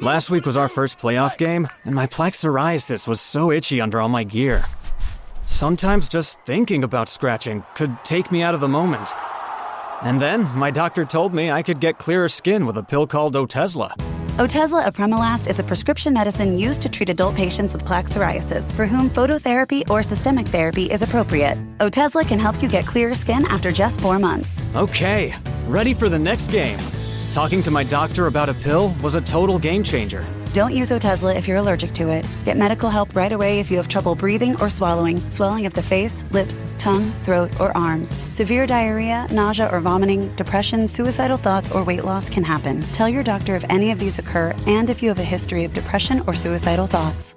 Last week was our first playoff game, and my plaque psoriasis was so itchy under all my gear. Sometimes just thinking about scratching could take me out of the moment. And then my doctor told me I could get clearer skin with a pill called Otezla. Otezla apremilast is a prescription medicine used to treat adult patients with plaque psoriasis for whom phototherapy or systemic therapy is appropriate. Otezla can help you get clearer skin after just 4 months. Okay, ready for the next game. Talking to my doctor about a pill was a total game changer. Don't use Otezla if you're allergic to it. Get medical help right away if you have trouble breathing or swallowing, swelling of the face, lips, tongue, throat, or arms. Severe diarrhea, nausea or vomiting, depression, suicidal thoughts, or weight loss can happen. Tell your doctor if any of these occur and if you have a history of depression or suicidal thoughts.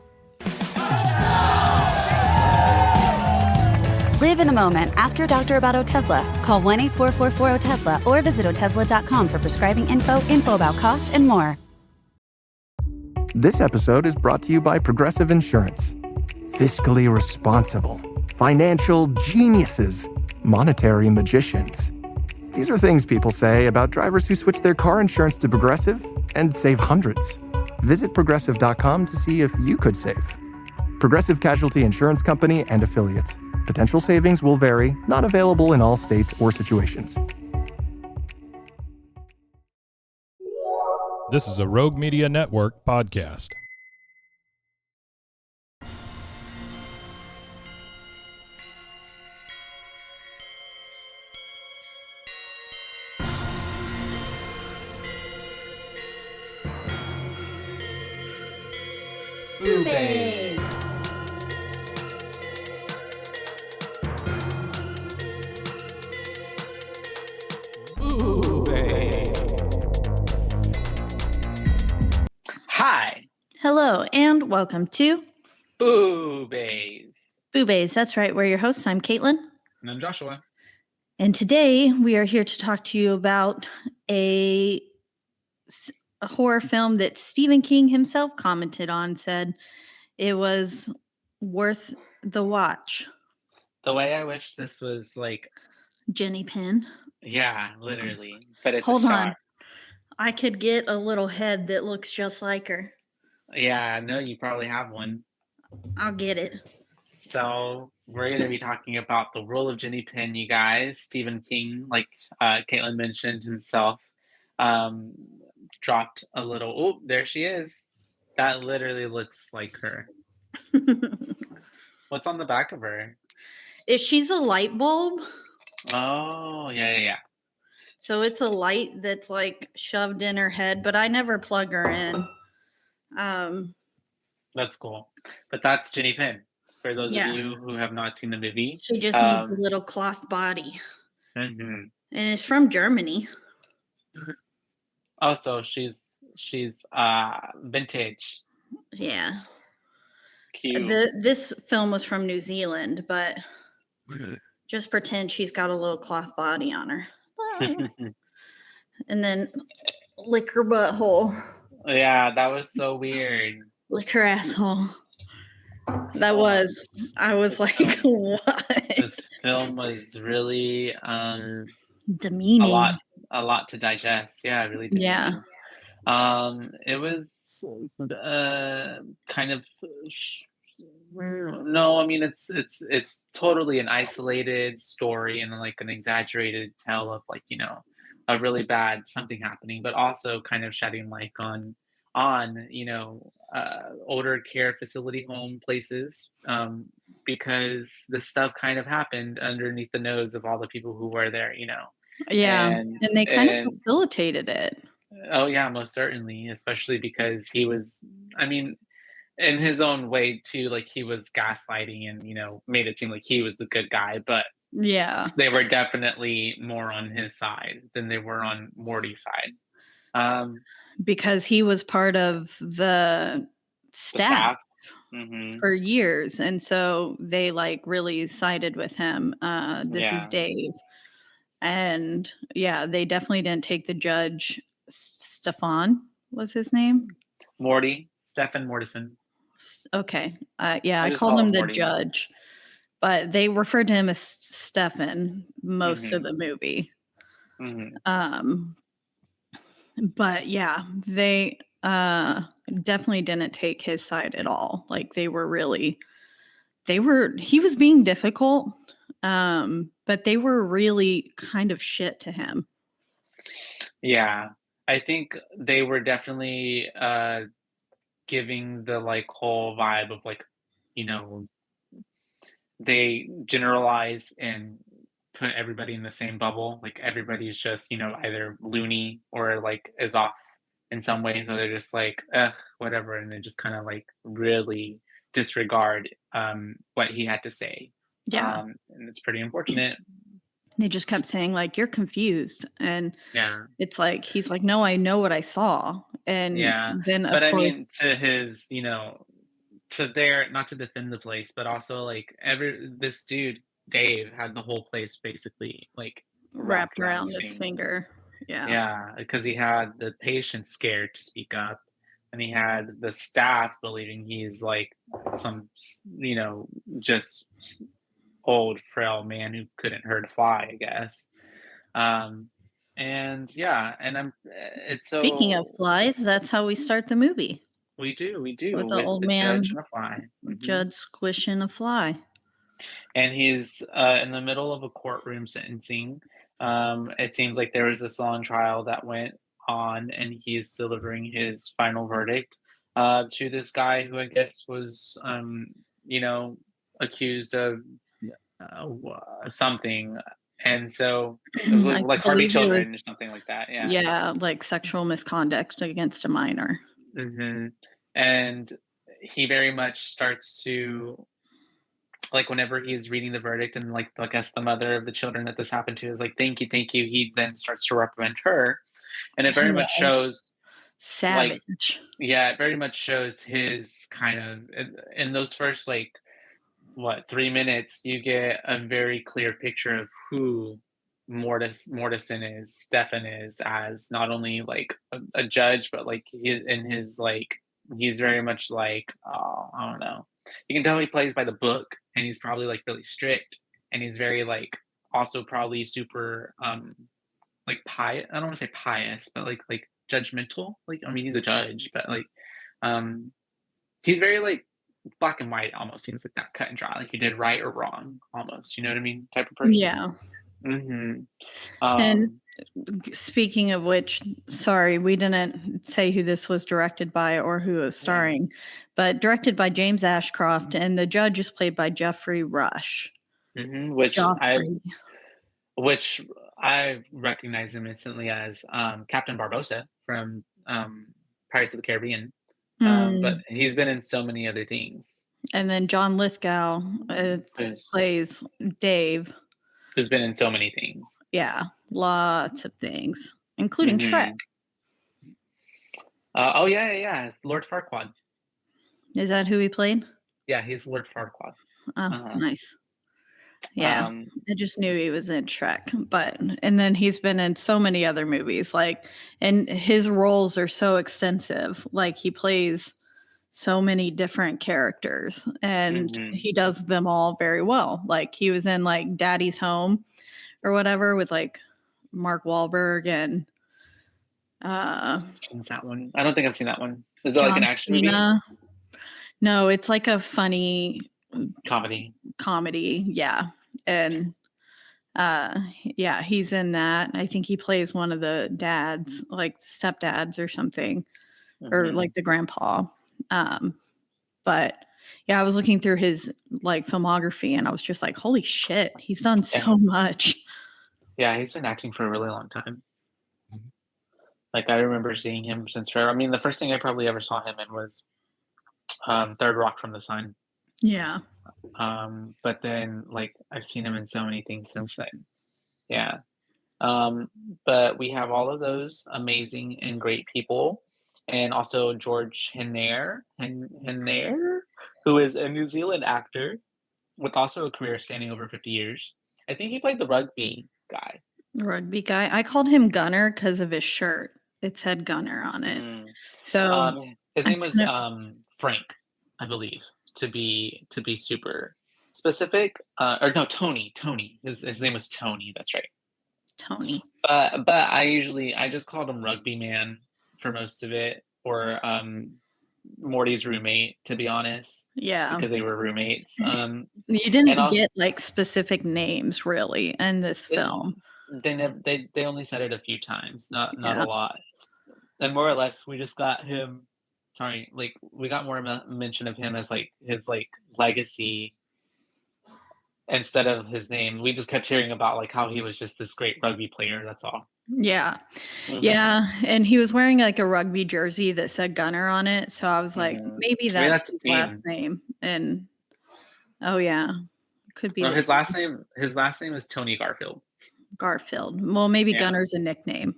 Live in the moment. Ask your doctor about Otezla. Call 1-844-4-OTEZLA or visit Otezla.com for prescribing info about cost, and more. This episode is brought to you by Progressive Insurance. Fiscally responsible, financial geniuses, monetary magicians. These are things people say about drivers who switch their car insurance to Progressive and save hundreds. Visit Progressive.com to see if you could save. Progressive Casualty Insurance Company and Affiliates. Potential savings will vary, not available in all states or situations. This is a Rogue Media Network podcast. Boobies. Hi. Hello, and welcome to Boobies. Boobies. That's right. We're your hosts. I'm Caitlin. And I'm Joshua. And today we are here to talk to you about a horror film that Stephen King himself commented on, said it was worth the watch. The way I wish this was like Jenny Pin. Yeah, literally. But it's Hold on. I could get a little head that looks just like her. Yeah, no, you probably have one. I'll get it. So we're going to be talking about The Role of Jenny Pin, you guys. Stephen King, like Caitlin mentioned himself, dropped a little. Oh, there she is. That literally looks like her. What's on the back of her? She's a light bulb. Oh, yeah. So it's a light that's like shoved in her head, but I never plug her in. That's cool. But that's Jenny Pin. For those of you who have not seen the movie. She just needs a little cloth body. Mm-hmm. And it's from Germany. Also, she's vintage. Yeah. Cute. This film was from New Zealand, but just pretend she's got a little cloth body on her. And then lick her butthole. Yeah, that was so weird. Lick her asshole. I was like, what? This film was really demeaning. A lot to digest. Yeah, really demeaning. Yeah. It was kind of no, I mean it's totally an isolated story and like an exaggerated tale of like, you know, a really bad something happening, but also kind of shedding light on you know, older care facility home places, because this stuff kind of happened underneath the nose of all the people who were there, you know. Yeah, and they kind of facilitated it. Oh yeah, most certainly, especially because he was, I mean, in his own way too, like he was gaslighting and, you know, made it seem like he was the good guy, but yeah, they were definitely more on his side than they were on Morty's side. Because he was part of the staff. Mm-hmm. For years, and so they like really sided with him. This is Dave, and yeah, they definitely didn't take the judge. Stefan was his name. Morty, Stefan Mortison. Okay, I called him the Morty. Judge, but they referred to him as Stefan most of the movie. Mm-hmm. But yeah, they definitely didn't take his side at all. Like he was being difficult, but they were really kind of shit to him. Yeah. I think they were definitely giving the like whole vibe of like, you know, they generalize and put everybody in the same bubble. Like everybody's just, either loony or like is off in some way. So they're just like, ugh, whatever. And they just kind of like really disregard what he had to say. Yeah. And it's pretty unfortunate. They just kept saying like, you're confused. And Yeah. it's like, he's like, no, I know what I saw. And Yeah. then of But I course, mean, to his, to their, not to defend the place, but also like this dude, Dave, had the whole place basically like wrapped around around his his finger. finger. Yeah. Yeah, because he had the patient scared to speak up, and he had the staff believing he's like some, just old frail man who couldn't hurt a fly, I guess. Um, and yeah, and it's Speaking of so flies, that's how we start the movie we do with the with old the judge man and a fly. Judd squishing a fly. And he's in the middle of a courtroom sentencing. It seems like there was this long trial that went on, and he's delivering his final verdict to this guy who I guess was, accused of something. And so it was I like harming believe it was, children or something like that. Yeah. yeah, like sexual misconduct against a minor. And he very much starts to like whenever he's reading the verdict and like I guess the mother of the children that this happened to is like thank you, he then starts to reprimand her, and it very much Yes. shows like Savage. yeah, it very much shows his kind of in those first like what 3 minutes you get a very clear picture of who Mortison is, Stefan is, as not only like a judge but like he in his like he's very much like I don't know, you can tell he plays by the book, and he's probably like really strict, and he's very like also probably super like pious. I don't want to say pious, but like judgmental. Like I mean he's a judge, but like um he's very like black and white, almost seems like that, cut and dry, like you did right or wrong almost, you know what I mean, type of person. Yeah. hmm And um speaking of which, sorry, we didn't say who this was directed by or who it was starring, but directed by James Ashcroft, and the judge is played by Jeffrey Rush. which I Joffrey. which I recognize him instantly as Captain Barbosa from Pirates of the Caribbean. But he's been in so many other things. And then John Lithgow Who's plays Dave. who's been in so many things. Yeah, lots of things, including Shrek. Oh yeah, Lord Farquaad. Is that who he played? Yeah, he's Lord Farquaad. Oh, nice. Yeah, I just knew he was in Shrek, and then he's been in so many other movies, like, and his roles are so extensive. Like he plays so many different characters, and he does them all very well. Like he was in like Daddy's Home or whatever with like Mark Wahlberg and What's that one? I don't think I've seen that one. Is it like an action movie? No, it's like a funny comedy. Yeah. And yeah, he's in that. I think he plays one of the dads, like stepdads or something, or like the grandpa. But yeah, I was looking through his like filmography, and I was just like, holy shit, he's done so much. Yeah, he's been acting for a really long time. Like I remember seeing him since forever. I mean, the first thing I probably ever saw him in was Third Rock from the Sun. Yeah. But then like I've seen him in so many things since then. Yeah. But we have all of those amazing and great people, and also George Henare, who is a New Zealand actor with also a career spanning over 50 years. I think he played the rugby guy. Rugby guy. I called him Gunner because of his shirt. It said Gunner on it. So his name was Frank, I believe, to be super specific. Or no, Tony. His name was Tony. That's right. Tony. But I just called him Rugby Man for most of it, or Morty's roommate, to be honest, Yeah. because they were roommates. You And didn't also, get like specific names really in this it's film. they only said it a few times, not a Yeah. lot. And more or less, we just got him. Sorry, like we got more mention of him as like his like legacy instead of his name. We just kept hearing about like how he was just this great rugby player. That's all. Yeah. Hmm. Yeah, and he was wearing like a rugby jersey that said Gunner on it, so I was like, Hmm. maybe Maybe that's that's the his last team. name. And oh yeah, could be No, the his team. last name is Tony Garfield. Garfield. Well, maybe Yeah, Gunner's a nickname.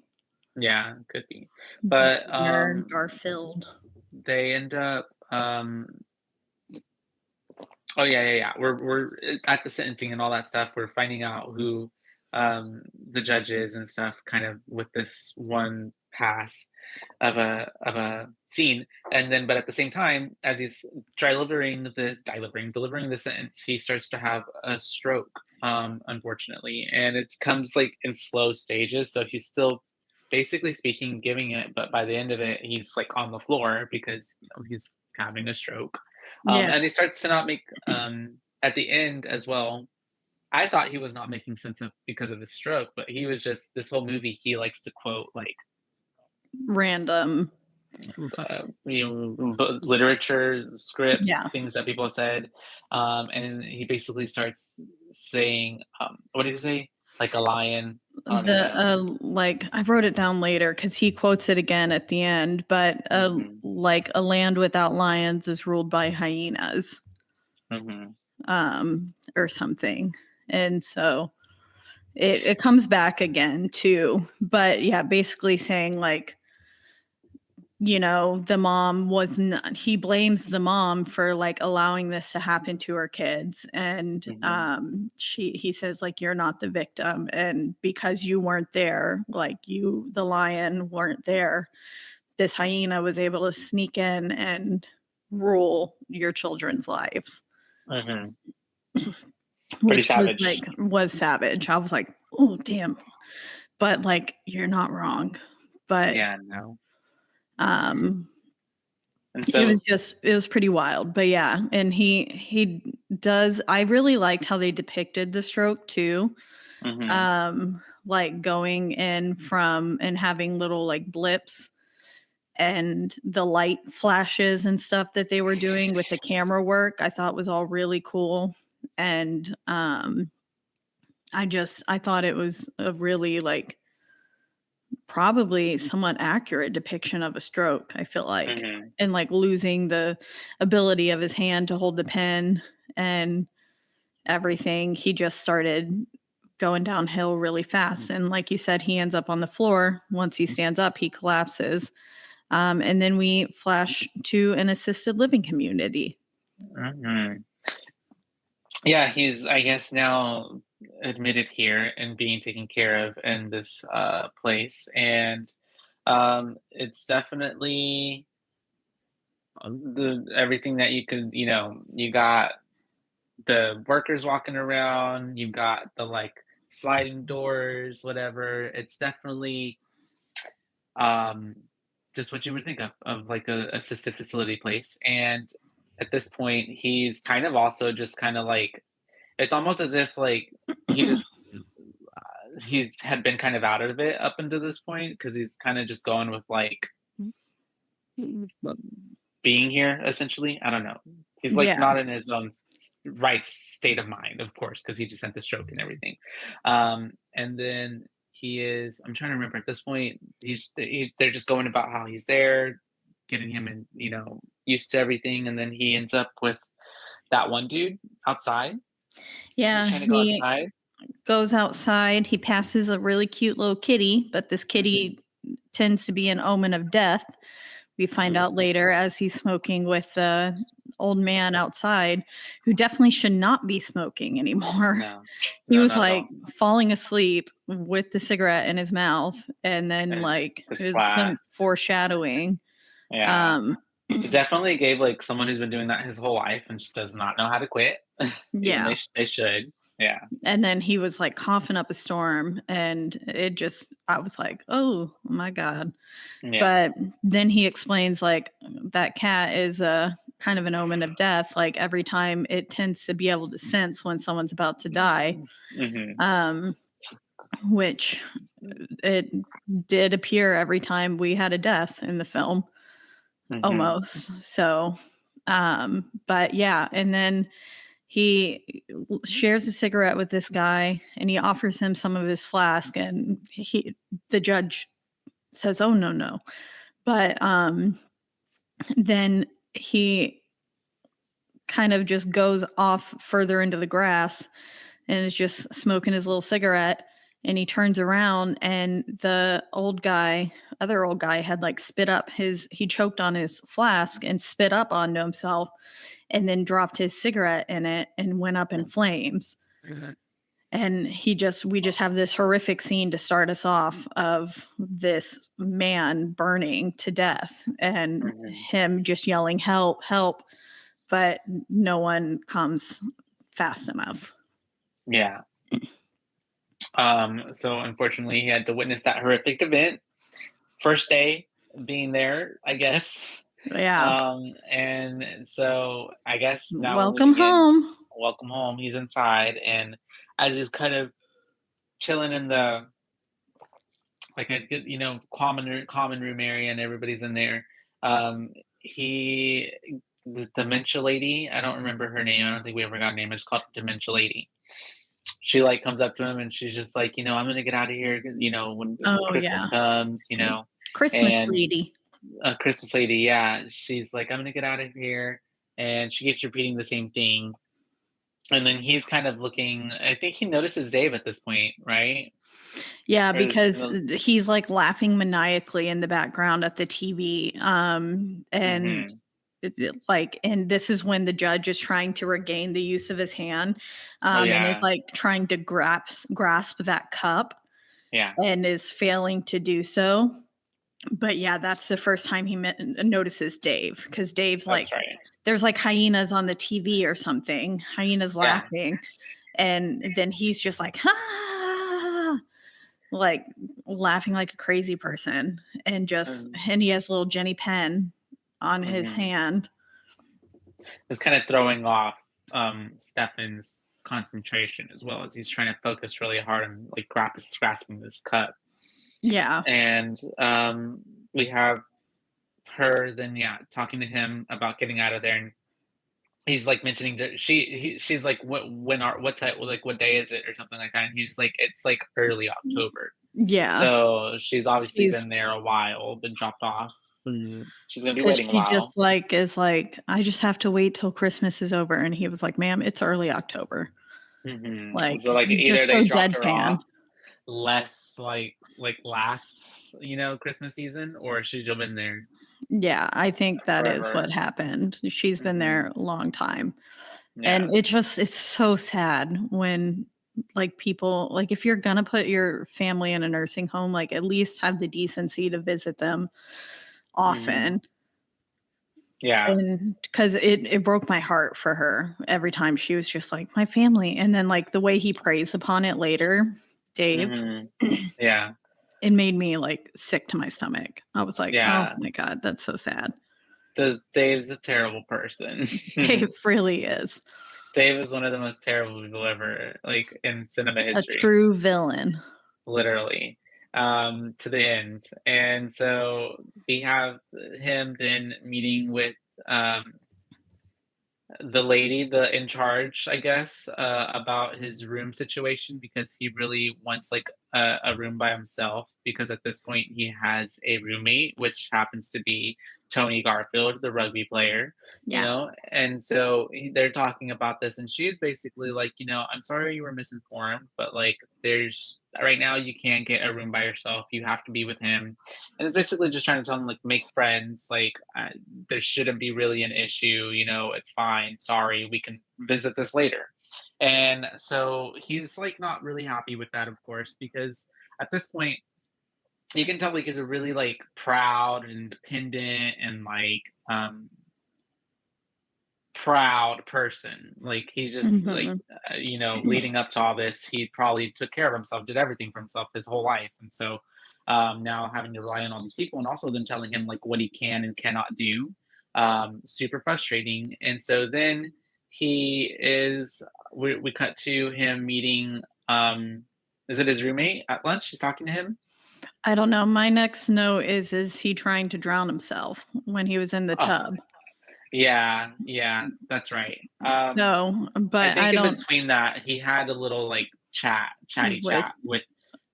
yeah, could be. But Gunner Garfield. they end up oh yeah. We're at the sentencing and all that stuff. We're finding out who the judge is and stuff, kind of with this one pass of a scene. And then, but at the same time, as he's delivering the sentence, he starts to have a stroke. Unfortunately, and it comes like in slow stages. So he's still basically speaking, giving it, but by the end of it, he's like on the floor because he's having a stroke. Yeah. And he starts to not make at the end as well. I thought he was not making sense of because of his stroke, but he was just this whole movie. He likes to quote like Random. literature, scripts, Yeah. things that people said, and he basically starts saying, "What did he say? Like a lion." I don't The even. like I wrote it down later because he quotes it again at the end, but Hmm. like a land without lions is ruled by hyenas, Hmm. or something. And so it comes back again too. But yeah, basically saying like, the mom was not, he blames the mom for like allowing this to happen to her kids. And Hmm. he says like, you're not the victim, and because you weren't there, like you, the lion, weren't there, this hyena was able to sneak in and rule your children's lives. Hmm. Pretty Which was savage. like, was savage. I was like, oh damn. But like, you're not wrong. But Yeah, no. um And it so, was pretty wild. But yeah, and he does, I really liked how they depicted the stroke too. hmm. Like going in from and having little like blips and the light flashes and stuff that they were doing with the camera work, I thought was all really cool. And I thought it was a really like probably somewhat accurate depiction of a stroke, I feel like. Hmm. And like losing the ability of his hand to hold the pen and everything. He just started going downhill really fast. And like you said, he ends up on the floor. Once he stands up, he collapses. And then we flash to an assisted living community. Hmm. Yeah, he's, I guess, now admitted here and being taken care of in this place. And it's definitely the everything that you could, you got the workers walking around, you've got the like sliding doors, whatever. It's definitely um just what you would think of like a assisted facility place. And at this point, he's kind of also just kind of like, it's almost as if like he just he's had been kind of out of it up until this point because he's kind of just going with like being here essentially. I don't know. He's like Yeah. not in his own right state of mind, of course, because he just had the stroke and everything. And then he is. I'm trying to remember at this point. They're just going about how he's there, getting him and used to everything, and then he ends up with that one dude outside. He's Yeah. trying to go He outside. goes outside. He passes a really cute little kitty, but this Mhm. kitty tends to be an omen of death. We find out later as he's smoking with the old man outside, who definitely should not be smoking anymore. No, He no, was not at like all. falling asleep with the cigarette in his mouth, and then And like this there's some class, foreshadowing. yeah. Um, It definitely gave, like, someone who's been doing that his whole life and just does not know how to quit, even yeah, they should. Yeah. And then he was like coughing up a storm, and I was like, oh my God. Yeah. But then he explains like that cat is a kind of an omen of death. Like every time it tends to be able to sense when someone's about to die, Hmm. which it did appear every time we had a death in the film, Hmm. almost. So, but yeah, and then he shares a cigarette with this guy, and he offers him some of his flask, and the judge says, "Oh no, no." But then he kind of just goes off further into the grass and is just smoking his little cigarette, and he turns around, and the other old guy had like he choked on his flask and spit up onto himself, and then dropped his cigarette in it and went up in flames. And we just have this horrific scene to start us off of this man burning to death, and Hmm. him just yelling help, help, but no one comes fast enough. Yeah. So unfortunately, he had to witness that horrific event. First day being there, I guess. Yeah. And so I guess now we're Welcome moving in. home. Welcome home. He's inside, and as he's kind of chilling in the like a good, common room area, and everybody's in there. He the dementia lady. I don't remember her name. I don't think we ever got a name. It's called dementia lady. She like comes up to him, and she's just like, I'm gonna get out of here. When Oh Christmas yeah. comes, Christmas and lady. a Christmas lady. Yeah, she's like, I'm gonna get out of here, and she keeps repeating the same thing. And then he's kind of looking. I think he notices Dave at this point, right? Yeah, Or is, because he's like laughing maniacally in the background at the TV. And mhm. and this is when the judge is trying to regain the use of his hand, Oh and is yeah, like trying to grasp that cup, yeah. and is failing to do so. But yeah, that's the first time he notices Dave, because Dave's like, That's right. there's like hyenas on the TV or something, hyenas Yeah. laughing. And then he's just like, ah, like laughing like a crazy person. And he has little Jenny pen on his Mhm. hand. It's kind of throwing off Stefan's concentration as well as he's trying to focus really hard on like grasping this cup. Yeah. And we have her then talking to him about getting out of there, and he's like mentioning that she's like what type, like what day is it or something like that, and he's like it's like early October. Yeah. So she's obviously She's been there a while, been dropped off. She's gonna be because waiting a she just while. like is like, I just have to wait till Christmas is over. And he was like, ma'am, it's early October. So Like, like either just they so dropped her deadpan. off less like last Christmas season, or she's still been there Yeah, I think that is what forever. happened. She's been Hmm. there a long time. Yeah. And it's so sad when like people, like if you're gonna put your family in a nursing home, like at least have the decency to visit them Hmm. often. Yeah. And because it broke my heart for her every time she was just like, my family. And then like the way he preys upon it later, Dave, Hmm. Yeah. it made me like sick to my stomach. I was like, oh Yeah. my God, that's so sad. Dave's a terrible person. Dave really is Dave is one of the most terrible people ever, like in cinema a history, true villain. literally, to the end. And so we have him then meeting with um the lady, the in charge, I guess, about his room situation because he really wants like a room by himself because at this point he has a roommate, which happens to be Tony Garfield, the rugby player, Yeah. and so they're talking about this, and she's basically like, I'm sorry you were misinformed, but like, there's right now you can't get a room by yourself. You have to be with him, and it's basically just trying to tell him like make friends, like there shouldn't be really an issue, it's fine. Sorry, we can visit this later. And so he's like not really happy with that, of course, because at this point you can tell like he's a really like proud and independent and like proud person. Like, he just, like, Mhm. leading up to all this, he probably took care of himself, did everything for himself his whole life, and so, now having to rely on all these people and also them telling him, like, what he can and cannot do, super frustrating, and so then he is we cut to him meeting, is it his roommate at lunch? She's talking to him? I don't know. My next note is he trying to drown himself when he was in the Oh, tub? yeah, yeah, that's right. So, I but I think in don't between that, he had a little, like, chatty with chat with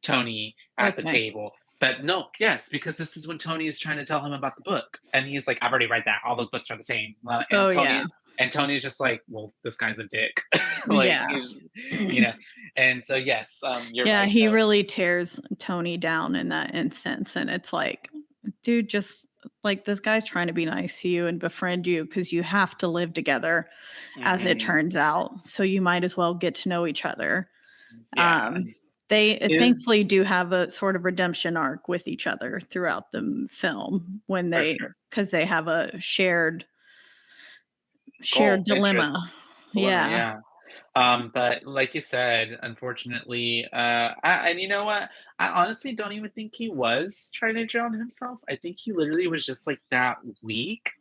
Tony at the okay. table. But no, yes, because this is when Tony is trying to tell him about the book, and he's like, "I've already read that. All those books are the same." Oh, yeah. And Tony's just like, "Well, this guy's a dick." Like, Yeah. he's you know? And so, yes, you're Yeah, right, he though. really tears Tony down in that instance, and it's like, dude, just like, this guy's trying to be nice to you and befriend you because you have to live together, as it Mhm. turns out, so you might as well get to know each other. Yeah. Um, they It thankfully do have a sort of redemption arc with each other throughout the film when for they sure. because they have a shared Goal, interest, dilemma. dilemma, Yeah. yeah. But like you said, unfortunately, and you know what? I honestly don't even think he was trying to drown himself. I think he literally was just like that weak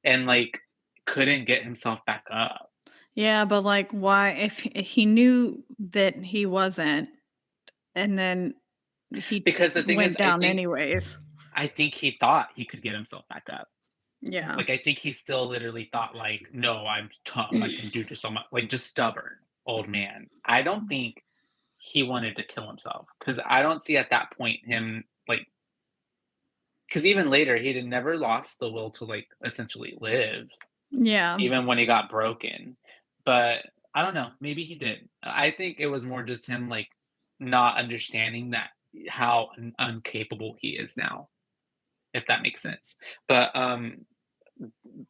and like couldn't get himself back up. Yeah, but, like, why if he knew that he wasn't, and then he Because the thing is, went down anyways. I think he thought he could get himself back up. Yeah. Like, I think he still literally thought like, no, I'm tough. I can do this so much. Like, just stubborn old man. I don't think he wanted to kill himself because I don't see at that point him like. Because even later, he had never lost the will to, like, essentially live, Yeah. even when he got broken. But I don't know, maybe he did. I think it was more just him, like, not understanding that how uncapable he is now, if that makes sense. But,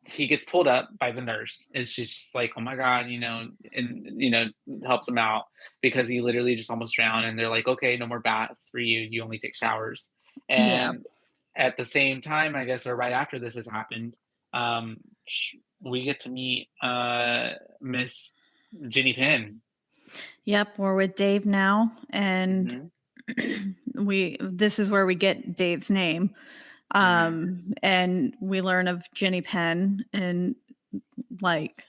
he gets pulled up by the nurse, and she's just like, "Oh my god," and, helps him out because he literally just almost drowned, and they're like, "Okay, no more baths for you, you only take showers." Yeah. And at the same time, I guess, or right after this has happened, we get to meet, Miss Jenny Penn. Yep, we're with Dave now, and Mhm, we this is where we get Dave's name. mhm. And we learn of Jenny Penn and, like,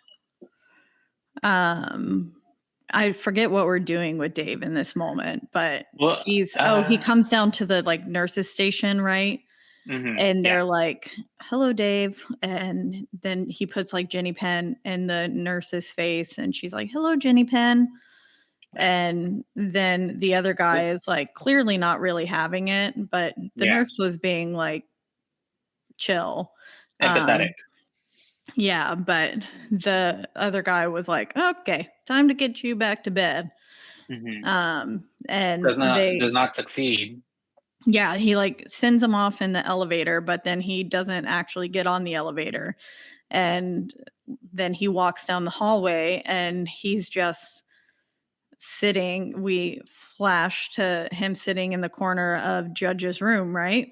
um, I forget what we're doing with Dave in this moment, but Well, he comes down to the, like, nurses station, right? And they're yes. like, "Hello, Dave," and then he puts, like, Jenny Penn in the nurse's face, and she's like, "Hello, Jenny Penn," and then the other But guy is, like, clearly not really having it, but the yeah, nurse was being, like, chill. empathetic. Um, yeah, but the other guy was like, "Okay, time to get you back to bed." Mhm. And Does not succeed. yeah, he, like, sends him off in the elevator, but then he doesn't actually get on the elevator. And then he walks down the hallway and he's just sitting. We flash to him sitting in the corner of Judge's room, right?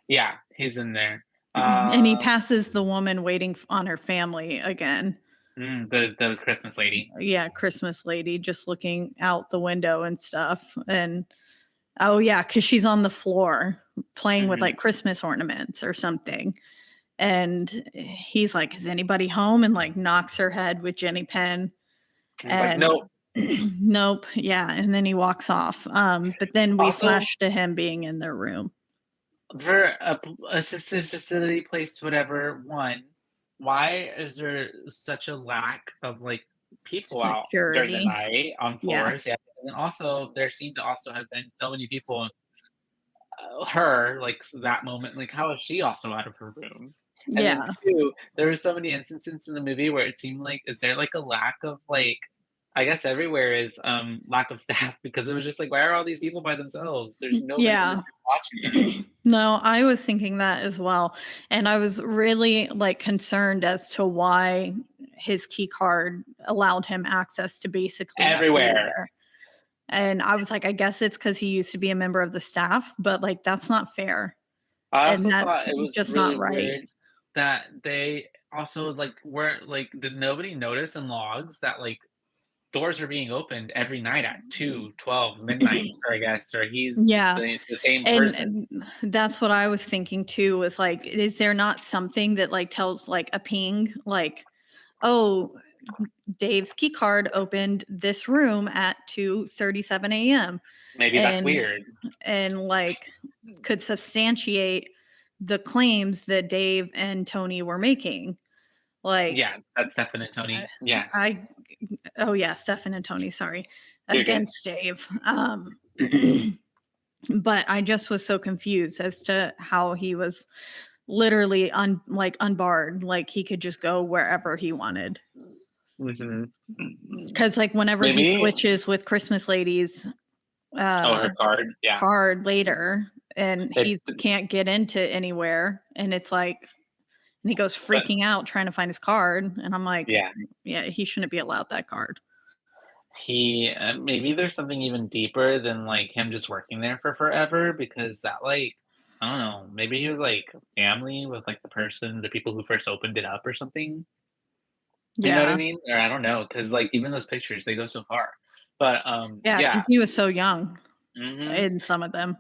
Yeah, he's in there. And he Um passes the woman waiting on her family again. the Christmas lady. Yeah, Christmas lady just looking out the window and stuff. And oh, yeah, because she's on the floor playing with, Mhm. like, Christmas ornaments or something. And he's like, "Is anybody home?" And, like, knocks her head with Jenny Penn. He's like, And "Nope." nope, yeah, and then he walks off. But then we Also, flash to him being in their room. for a assisted facility place, whatever, why is there such a lack of, like, people out during the Security. night on Yeah. floors? Yeah, and then also, there seem to also have been so many people, her, like, that moment, like, how is she also out of her room? And then Yeah. 2, there were so many instances in the movie where it seemed like, is there, like, a lack of, like, I guess everywhere is, lack of staff because it was just like, why are all these people by themselves? There's nobody in this Yeah. room watching them. No, I was thinking that as well, and I was really, like, concerned as to why his key card allowed him access to basically Everywhere. everywhere. And I was like, I guess it's because he used to be a member of the staff, but, like, that's not fair, I and also that's thought it was just not really right. weird that they also, like, were like, did nobody notice in logs that, like, doors are being opened every night at 2, 12, midnight, or I guess, or he's Yeah. the same And person. and that's what I was thinking too, was like, is there not something that like tells like a ping, like, oh, Dave's key card opened this room at 2:37 a.m. Maybe that's and weird. like could substantiate the claims that Dave and Tony were making. Like Yeah, that's Stefan and I, Tony. Yeah, I oh yeah, Stefan and Tony, sorry, you're good. against Dave. But I just was so confused as to how he was literally unbarred, like he could just go wherever he wanted. Mhm. Because like whenever he Maybe. switches with Christmas Lady's Oh, her card? Yeah. card later, and It he can't get into anywhere, and it's like, and he goes but freaking out trying to find his card, and I'm like, yeah. yeah, he shouldn't be allowed that card. He maybe there's something even deeper than, like, him just working there for forever because that, like, I don't know, maybe he was, like, family with, like, the people who first opened it up or something. You know what I Yeah, mean? Or I don't know, because like, even those pictures, they go so far. But, yeah, yeah. because he was so young Mhm. in some of them.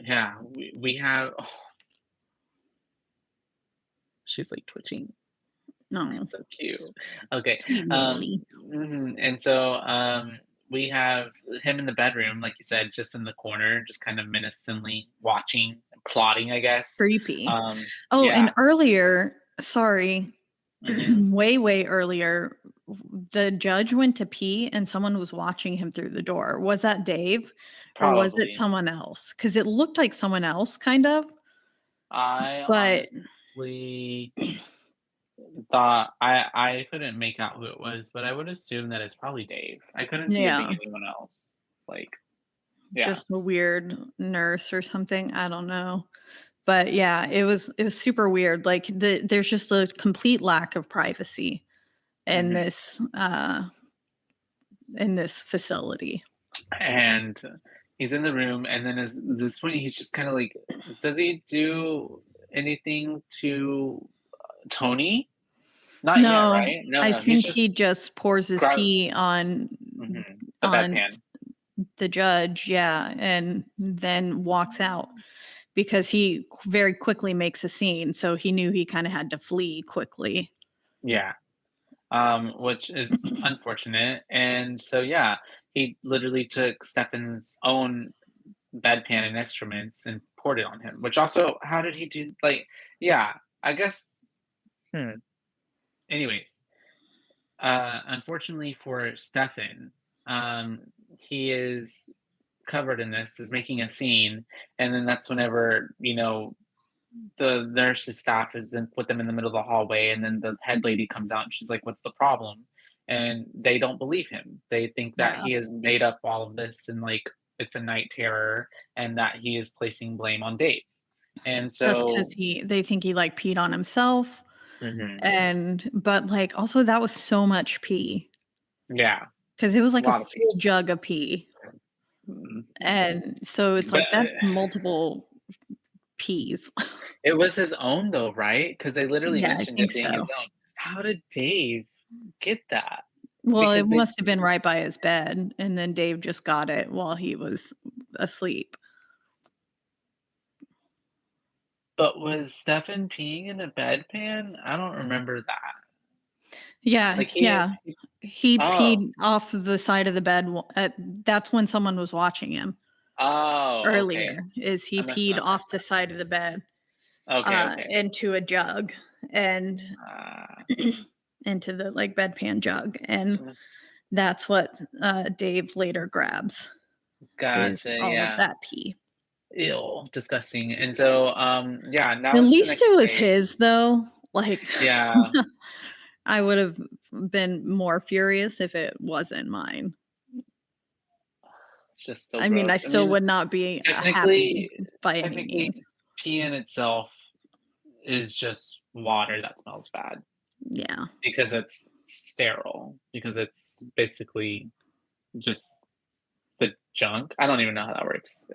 Yeah, we have she's, like, twitching. No, It's so cute. Okay, sweet Molly. and so, we have him in the bedroom, like you said, just in the corner, just kind of menacingly watching, plotting, I guess. Creepy. Oh, and Yeah. earlier, sorry, Mhm. way earlier, the judge went to pee and someone was watching him through the door. Was that Dave or was it Probably. someone else? Because it looked like someone else, kind of, I but honestly thought I couldn't make out who it was, but I would assume that it's probably Dave. I couldn't see it being yeah, anyone else. Like, yeah. just a weird nurse or something. I don't know. But yeah, it was super weird. Like there's just a complete lack of privacy in Mhm. this facility. And he's in the room, and then at this point, he's just kinda like, does he do anything to Tony? Not yet, No, right? No, I no, he's think he just just pours his grab pee the on bedpan. the judge, yeah, and then walks out because he very quickly makes a scene, so he knew he kinda had to flee quickly. Yeah. Which is unfortunate, and so, yeah, he literally took Stefan's own bedpan and excrements and poured it on him, which also how did he do like, yeah, I guess hmm. Anyways, unfortunately for Stefan, he is covered in this, is making a scene, and then that's whenever, the nurse's staff is then put them in the middle of the hallway, and then the head lady comes out and she's like, "What's the problem?" And they don't believe him. They think that Yeah, he has made up all of this and like it's a night terror and that he is placing blame on Dave. And just because so they think he, like, peed on himself, mhm, but, like, also that was so much pee yeah, because it was a like a lot of full pee. jug of pee, Mhm. and so it's But like, that's multiple peas. it was his own though, right? Because they literally Yeah, I mentioned think it being so. his own. How did Dave get that? Well, it Because they must have been right by his bed, and then Dave just got it while he was asleep. but was Stefan peeing in a bedpan? I don't remember that. Yeah, Like he yeah. He oh, peed off the side of the bed that's when someone was watching him oh, okay. earlier, is he I must peed not have off the side of the bed, okay, okay. into a jug and Ah, into the, like, bedpan jug, and mm, that's what, Dave later grabs, is gotcha, all of yeah. that pee. Ew, disgusting. And so, yeah, At now it's the least next it was day. his, though, like, Yeah, I would've been more furious if it wasn't mine. it's just so I mean, I gross. I still mean, would not be, happy technically by any technically, means. pee in itself is just water that smells bad Yeah. because it's sterile, because it's basically just the junk. I don't even know how that works,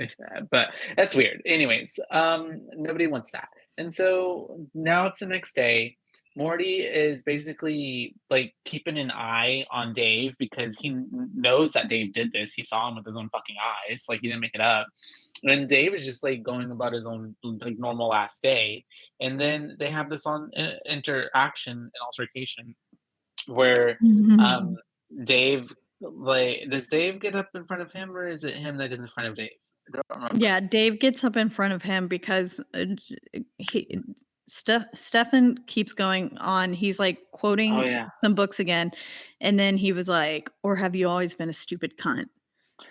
but that's weird. Anyways, nobody wants that. And so now it's the next day. Morty is basically like keeping an eye on Dave because he knows that Dave did this. He saw him with his own fucking eyes. Like he didn't make it up. And Dave is just like going about his own like normal last day. And then they have this interaction and altercation where um Mhm. Dave like does Dave get up in front of him or is it him that gets in front of Dave? I don't remember. Yeah, Dave gets up in front of him because he Stefan keeps going on. He's like Oh quoting yeah. some books again, and then he was like, "Or have you always been a stupid cunt?"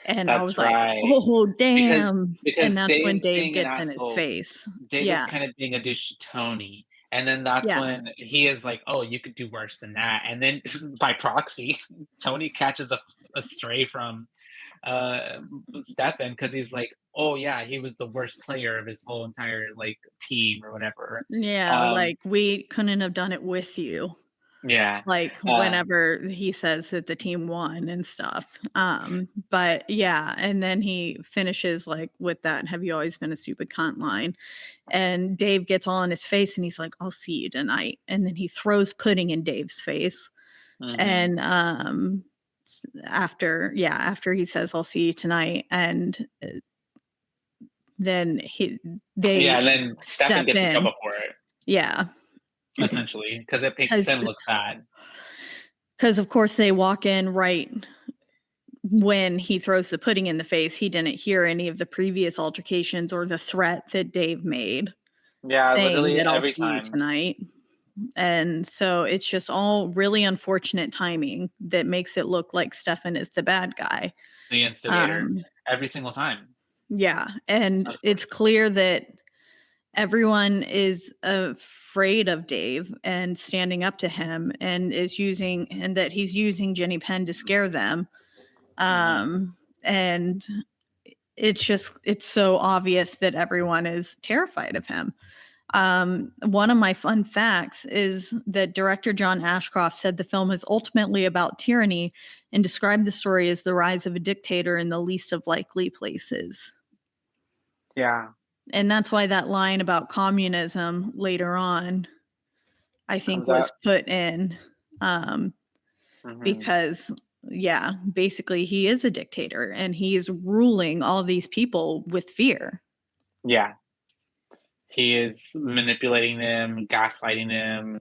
And I That's was like, right. "Oh, Because damn!" And that's when Dave's Dave being an gets in his asshole. face. Dave is Yeah, kind of being a douche to Tony, and then that's yeah, when he is like, "Oh, you could do worse than that." And then by proxy, Tony catches a stray from Stefan because he's like, "Oh yeah, he was the worst player of his whole entire like team or whatever." yeah. Um, Like we couldn't have done it with you. yeah, Like, um, whenever he says that the team won and stuff, but yeah, and then he finishes, like, with that, "Have you always been a stupid cunt?" line, and Dave gets all in his face, and he's like, "I'll see you tonight," and then he throws pudding in Dave's face, mhm. and, after he says, "I'll see you tonight," and, then Yeah, they and then Stefan step gets in in. trouble for it Yeah, essentially because it makes because him look bad. of course, they walk in right when he throws the pudding in the face. He didn't hear any of the previous altercations or the threat that Dave made Yeah, saying literally that I'll every see you time. tonight. And so it's just all really unfortunate timing that makes it look like Stefan is the bad guy. The instigator Um, every single time, yeah. And of it's course. clear that everyone is afraid of Dave and standing up to him and that he's using Jenny Penn to scare them. Mhm. And it's so obvious that everyone is terrified of him. One of my fun facts is that director John Ashcroft said the film is ultimately about tyranny and described the story as the rise of a dictator in the least of likely places. Yeah, And that's why that line about communism later on, I think, comes was out. put in um, Mhm. because, yeah, basically he is a dictator and he's ruling all these people with fear. Yeah, he is manipulating them, gaslighting them,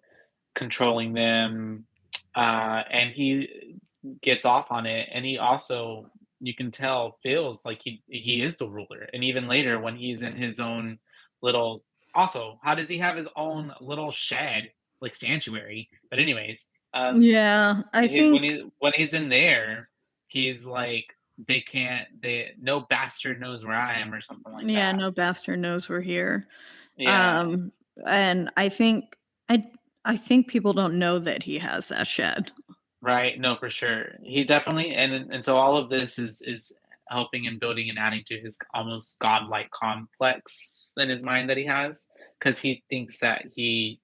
controlling them, and he gets off on it, and he also, you can tell, feels like he is the ruler, and even later when he's in his own little also, how does he have his own little shed, like sanctuary? But anyways, Yeah, I He think, when he's in there, he's like, they no bastard knows where I am or something like yeah, that. no bastard knows we're here. Yeah, Um, and I I think people don't know that he has that shed. right. No, for sure. He definitely and so all of this is helping and building and adding to his almost godlike complex in his mind that he has because he thinks that he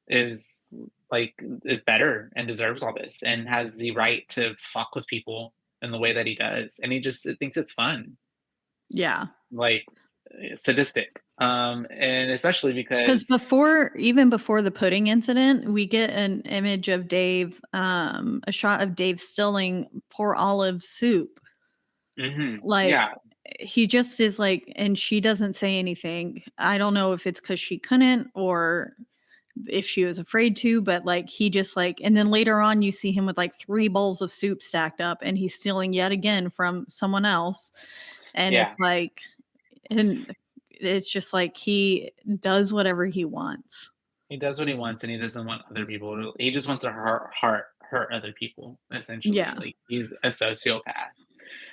is like is better and deserves all this and has the right to fuck with people in the way that he does, and he just thinks it's fun. Yeah. Like, sadistic, and especially Because because even before the pudding incident, we get an image of Dave, a shot of Dave stilling poor Olive's soup. mhm, Like, yeah, he just is like, and she doesn't say anything. I don't know if it's because she couldn't or if she was afraid to, but like he just like, and then later on you see him with like 3 bowls of soup stacked up and he's stealing yet again from someone else. And yeah, it's like, and it's just like he does whatever he wants. he does what he wants, and he doesn't want other people to he just wants to hurt other people, essentially, Yeah. like, he's a sociopath,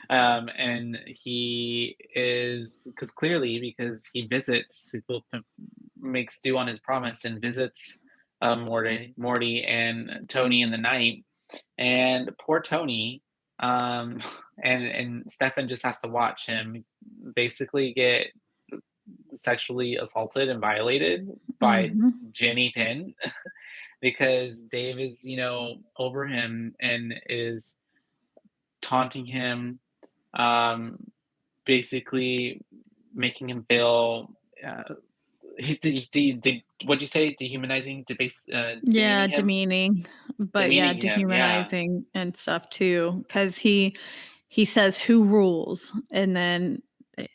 and he is because clearly, because he visits makes due on his promise and visits, Morty and Tony in the night, and poor Tony, and Stefan just has to watch him basically get sexually assaulted and violated by Mhm. Jenny Pin because Dave is, over him and is taunting him, um, basically making him feel uh, what'd you say? Dehumanizing, Yeah, demeaning him? demeaning, but yeah, Demeaning him, yeah. dehumanizing and stuff too. Because he says, "Who rules?" And then eh,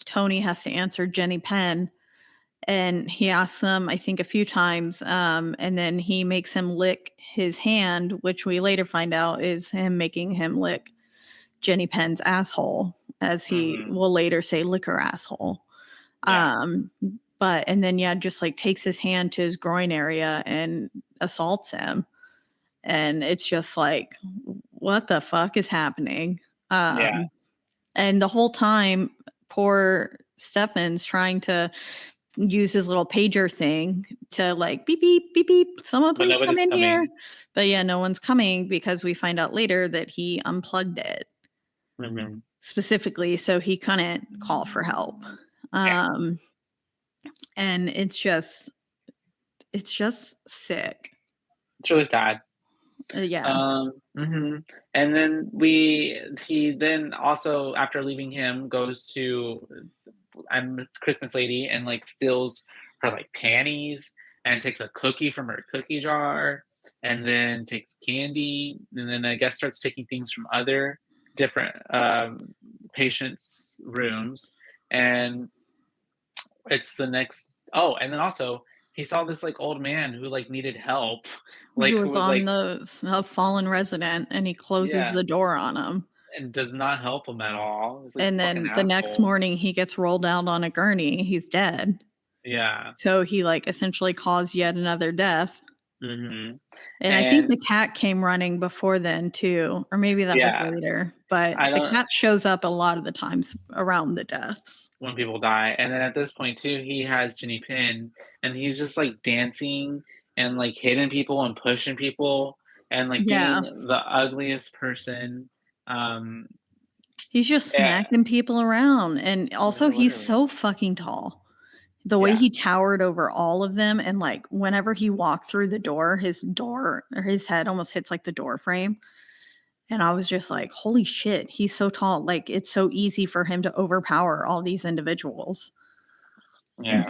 Tony has to answer Jenny Penn, and he asks him, I think, a few times, and then he makes him lick his hand, which we later find out is him making him lick Jenny Penn's asshole, as he Mhm. will later say, "Lick her asshole." Yeah. Um, but and then yeah, just like takes his hand to his groin area and assaults him. And it's just like, what the fuck is happening? Yeah. Um, and the whole time, poor Stefan's trying to use his little pager thing to like beep beep beep beep, someone But please come nobody's in here. coming. But yeah, no one's coming because we find out later that he unplugged it Mhm. specifically so he couldn't call for help. Yeah. Um, and it's just sick. It's really sad. Yeah. Mhm. And then he then also, after leaving him, goes to Christmas lady and, like, steals her, like, panties and takes a cookie from her cookie jar and then takes candy, and then I guess starts taking things from other different, patients' rooms, and it's the next oh, and then also, he saw this, like, old man who, like, needed help, He like, who was was, on like the fallen resident and he closes yeah, the door on him. and does not help him at all. He's like, And "Fucking then the next asshole." morning he gets rolled out on a gurney. He's dead. Yeah. So he like essentially caused yet another death. Mhm. And I think And the cat came running before then too, or maybe that was yeah, later. But I the don't cat shows up a lot of the times around the deaths. when people die, and then at this point too, he has Jenny Pin, and he's just, like, dancing and, like, hitting people and pushing people and, like, being Yeah. the ugliest person, um, He's just yeah, smacking people around. And also he's literally. so fucking tall. The way Yeah. he towered over all of them, and, like, whenever he walked through the door, his door or his head almost hits, like, the door frame, and I was just like, "Holy shit, he's so tall." Like, it's so easy for him to overpower all these individuals. Yeah.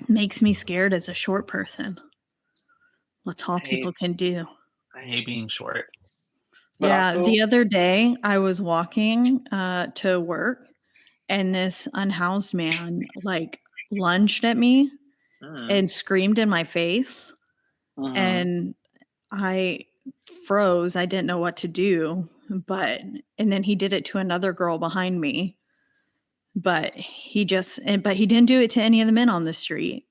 Makes me scared as a short person, what tall I people hate can do. I hate being short. But Yeah, the also other day, I was walking, to work, and this unhoused man, like, lunged at me mm, and screamed in my face, mhm, and I froze, I didn't know what to do, but and then he did it to another girl behind me, but he didn't do it to any of the men on the street,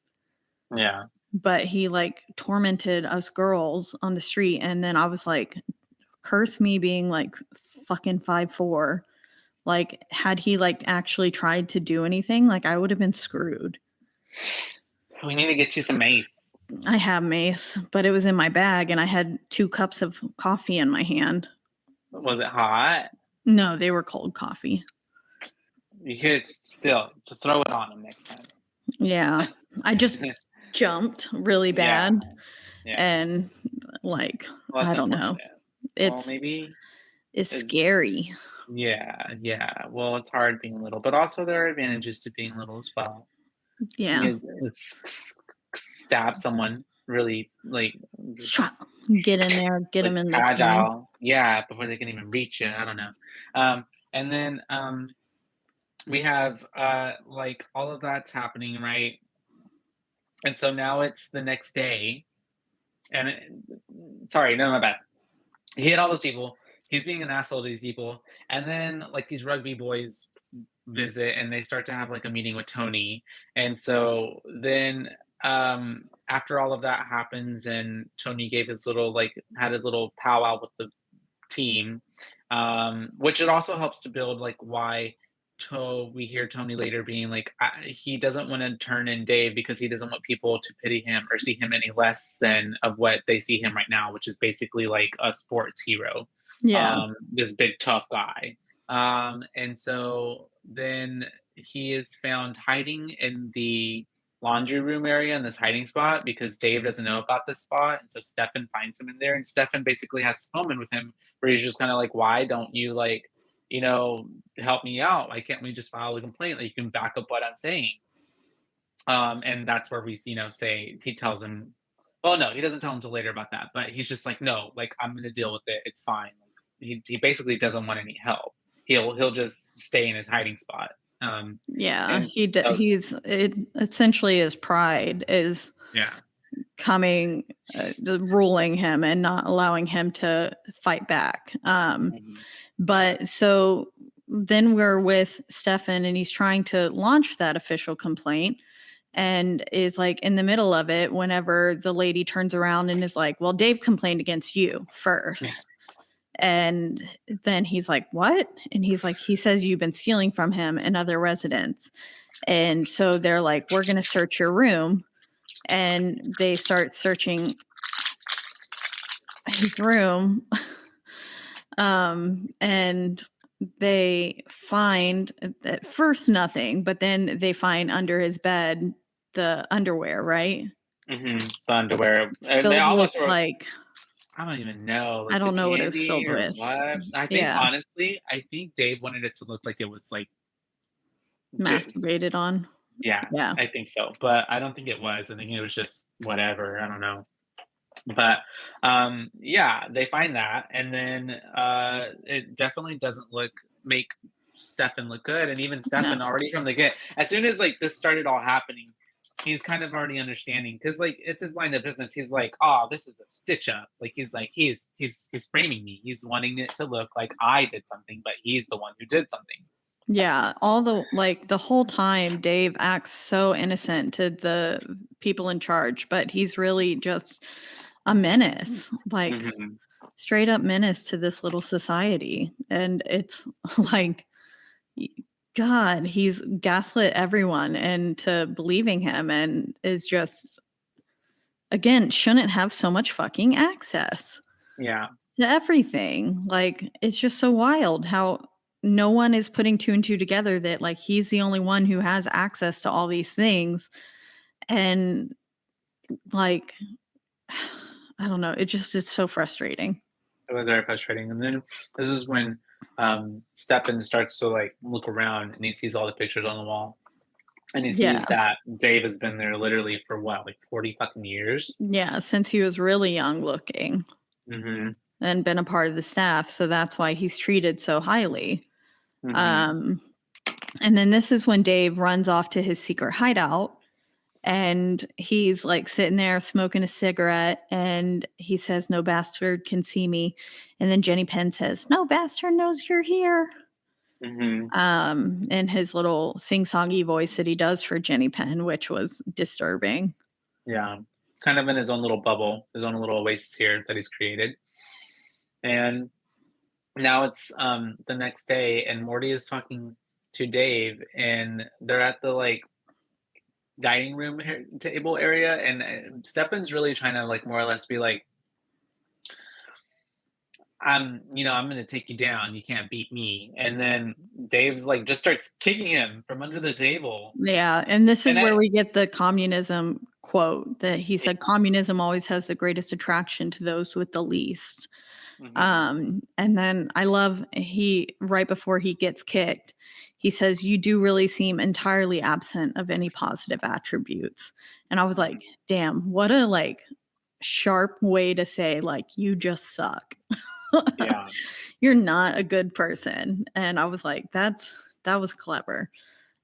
yeah. but he, like, tormented us girls on the street, and then I was like, curse me being, like, fucking 5'4". Like, had he, like, actually tried to do anything, like, I would have been screwed. We need to get you some mace. I have mace, but it was in my bag, and I had 2 cups of coffee in my hand. Was it hot? No, they were cold coffee. You could still to throw it on him next time. Yeah. I just jumped really Yeah, bad yeah. and, like, Well, I that's don't know. unfortunate. Well, It's maybe it's is scary. yeah, yeah. Well, it's hard being little, but also there are advantages to being little as well. Yeah. You can stab someone really Shwa. Get in there, get like him in the can. agile, yeah, before they can even reach you. I don't know. And then we have like all of that's happening, right? And so now it's the next day, and sorry, no, my bad. He hit all those people. He's being an asshole to these people, and then like these rugby boys visit, and they start to have like a meeting with Tony, and so then after all of that happens, and Tony gave his little like had his little powwow with the team, which it also helps to build like why we hear Tony later being like he doesn't want to turn in Dave because he doesn't want people to pity him or see him any less than of what they see him right now, which is basically like a sports hero, Yeah. this big tough guy. And so then he is found hiding in the laundry room area in this hiding spot because Dave doesn't know about this spot. And so Stefan finds him in there, and Stefan basically has this moment with him where he's just kind of like, why don't you like, help me out? Why can't we just file a complaint? Like you can back up what I'm saying. And that's where we, say he tells him, well, no, he doesn't tell him till later about that, but he's just like, no, like I'm gonna deal with it. It's fine. Like, he basically doesn't want any help. He'll just stay in his hiding spot. Yeah, And so, essentially his pride is yeah. coming, ruling him and not allowing him to fight back. Mhm. But so then we're with Stefan and he's trying to launch that official complaint and is like in the middle of it whenever the lady turns around and is like, well, Dave complained against you first. And then he's like, what? And he's like, he says you've been stealing from him and other residents. And so they're like, we're going to search your room. And they start searching his room. And they find at first nothing, but then they find under his bed the underwear, right? The underwear. And they Filled with almost were, like, I don't even know, I like the don't know what it was candy filled or with. what. I think Yeah, honestly, I think Dave wanted it to look like it was like jizz. masturbated on. Yeah, Yeah. I think so. But I don't think it was. I think it was just whatever. I don't know. But yeah, they find that, and then it definitely doesn't make Stefan look good. And even No. Stefan already from the get, as soon as like this started all happening, he's kind of already understanding because like it's his line of business. He's like, oh, this is a stitch up. Like he's like he's framing me. He's wanting it to look like I did something, but he's the one who did something. Yeah, the whole time Dave acts so innocent to the people in charge, but he's really just a menace, like Mhm. straight up menace to this little society. And it's like, God, he's gaslit everyone into believing him and is just, again, shouldn't have so much fucking access Yeah. to everything. Like, it's just so wild how no one is putting two and two together that like he's the only one who has access to all these things. And like, I don't know, it's so frustrating. It was very frustrating. And then this is when Stefan starts to like look around and he sees all the pictures on the wall. And he Yeah. sees that Dave has been there literally for what, like 40 fucking years? Yeah, since he was really young looking Mm-hmm. and been a part of the staff, so that's why he's treated so highly. Mm-hmm. And then this is when Dave runs off to his secret hideout and he's like sitting there smoking a cigarette and he says, no bastard can see me. And then Jenny Penn says, no bastard knows you're here. Mm-hmm. In his little sing-songy voice that he does for Jenny Penn, which was disturbing. Yeah. Kind of in his own little bubble, his own little oasis here that he's created. And now it's the next day and Morty is talking to Dave and they're at the like dining room table area and Stefan's really trying to like more or less be like, I'm going to take you down. You can't beat me. And then Dave's like just starts kicking him from under the table. Yeah, and this is And where we get the communism quote that he said, communism always has the greatest attraction to those with the least. And then I love right before he gets kicked, he says, you do really seem entirely absent of any positive attributes. And I was like, damn, what a like sharp way to say like you just suck. Yeah. You're not a good person. And I was like, that was clever.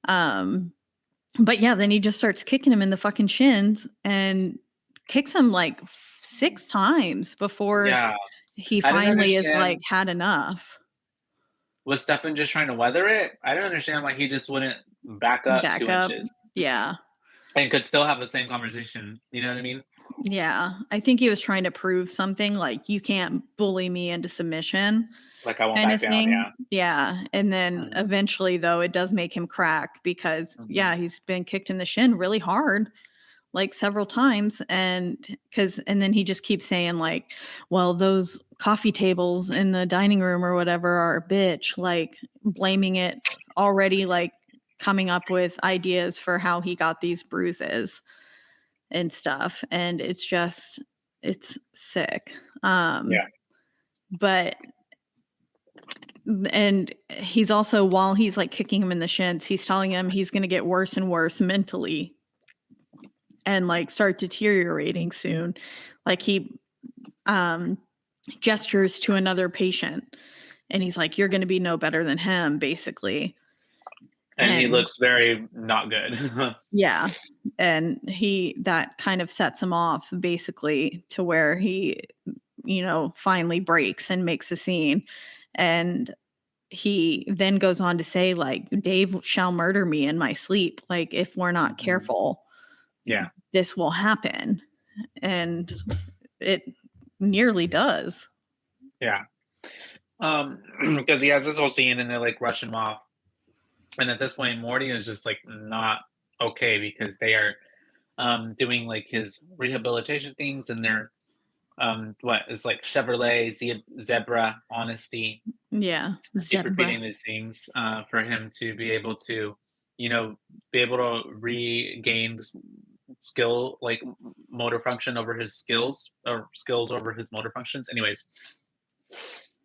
But yeah, then he just starts kicking him in the fucking shins and kicks him like 6 times before he finally is like had enough. Was Stefan just trying to weather it? I don't understand why he just wouldn't back up 2 inches. Yeah. And could still have the same conversation. You know what I mean? Yeah. I think he was trying to prove something like you can't bully me into submission. Like I won't back down, yeah. Yeah. And then eventually though, it does make him crack because he's been kicked in the shin really hard, like several times. And then he just keeps saying like, well, those coffee tables in the dining room or whatever are a bitch, like blaming it already, like coming up with ideas for how he got these bruises and stuff. And it's sick. But and he's also, while he's like kicking him in the shins, he's telling him he's going to get worse and worse mentally and like start deteriorating soon. Like he gestures to another patient and he's like, you're going to be no better than him, basically. And he And looks very not good. yeah, and that kind of sets him off basically to where he, finally breaks and makes a scene. And he then goes on to say, like, Dave shall murder me in my sleep. Like, if we're not careful, Yeah. this will happen. And it nearly does. Yeah. Because he has this whole scene and they like rush him off. And at this point, Morty is just like not okay because they are doing like his rehabilitation things and they're what is like Chevrolet, Zebra, Honesty. Yeah. Keep Zebra. repeating these things for him to be able to, be able to regain skill, like motor function over his skills or skills over his motor functions. Anyways,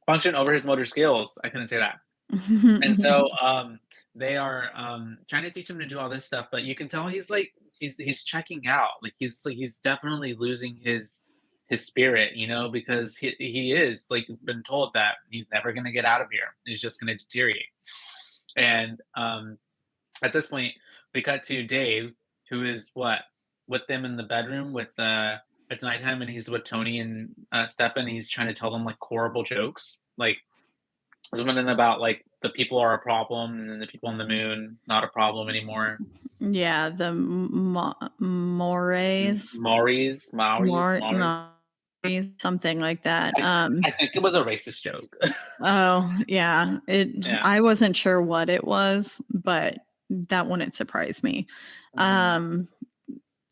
function over his motor skills. I couldn't say that. And so they are trying to teach him to do all this stuff, but you can tell he's like he's checking out. Like he's definitely losing his spirit, because he is like been told that he's never gonna get out of here. He's just gonna deteriorate. And at this point, we cut to Dave, who is with them in the bedroom with at nighttime, and he's with Tony and Stefan. He's trying to tell them like horrible jokes, like something about like the people are a problem and then the people on the moon not a problem anymore. Yeah, the Mores. Maurice, Something like that. I think it was a racist joke. Oh, yeah. Yeah. I wasn't sure what it was, but that wouldn't surprise me.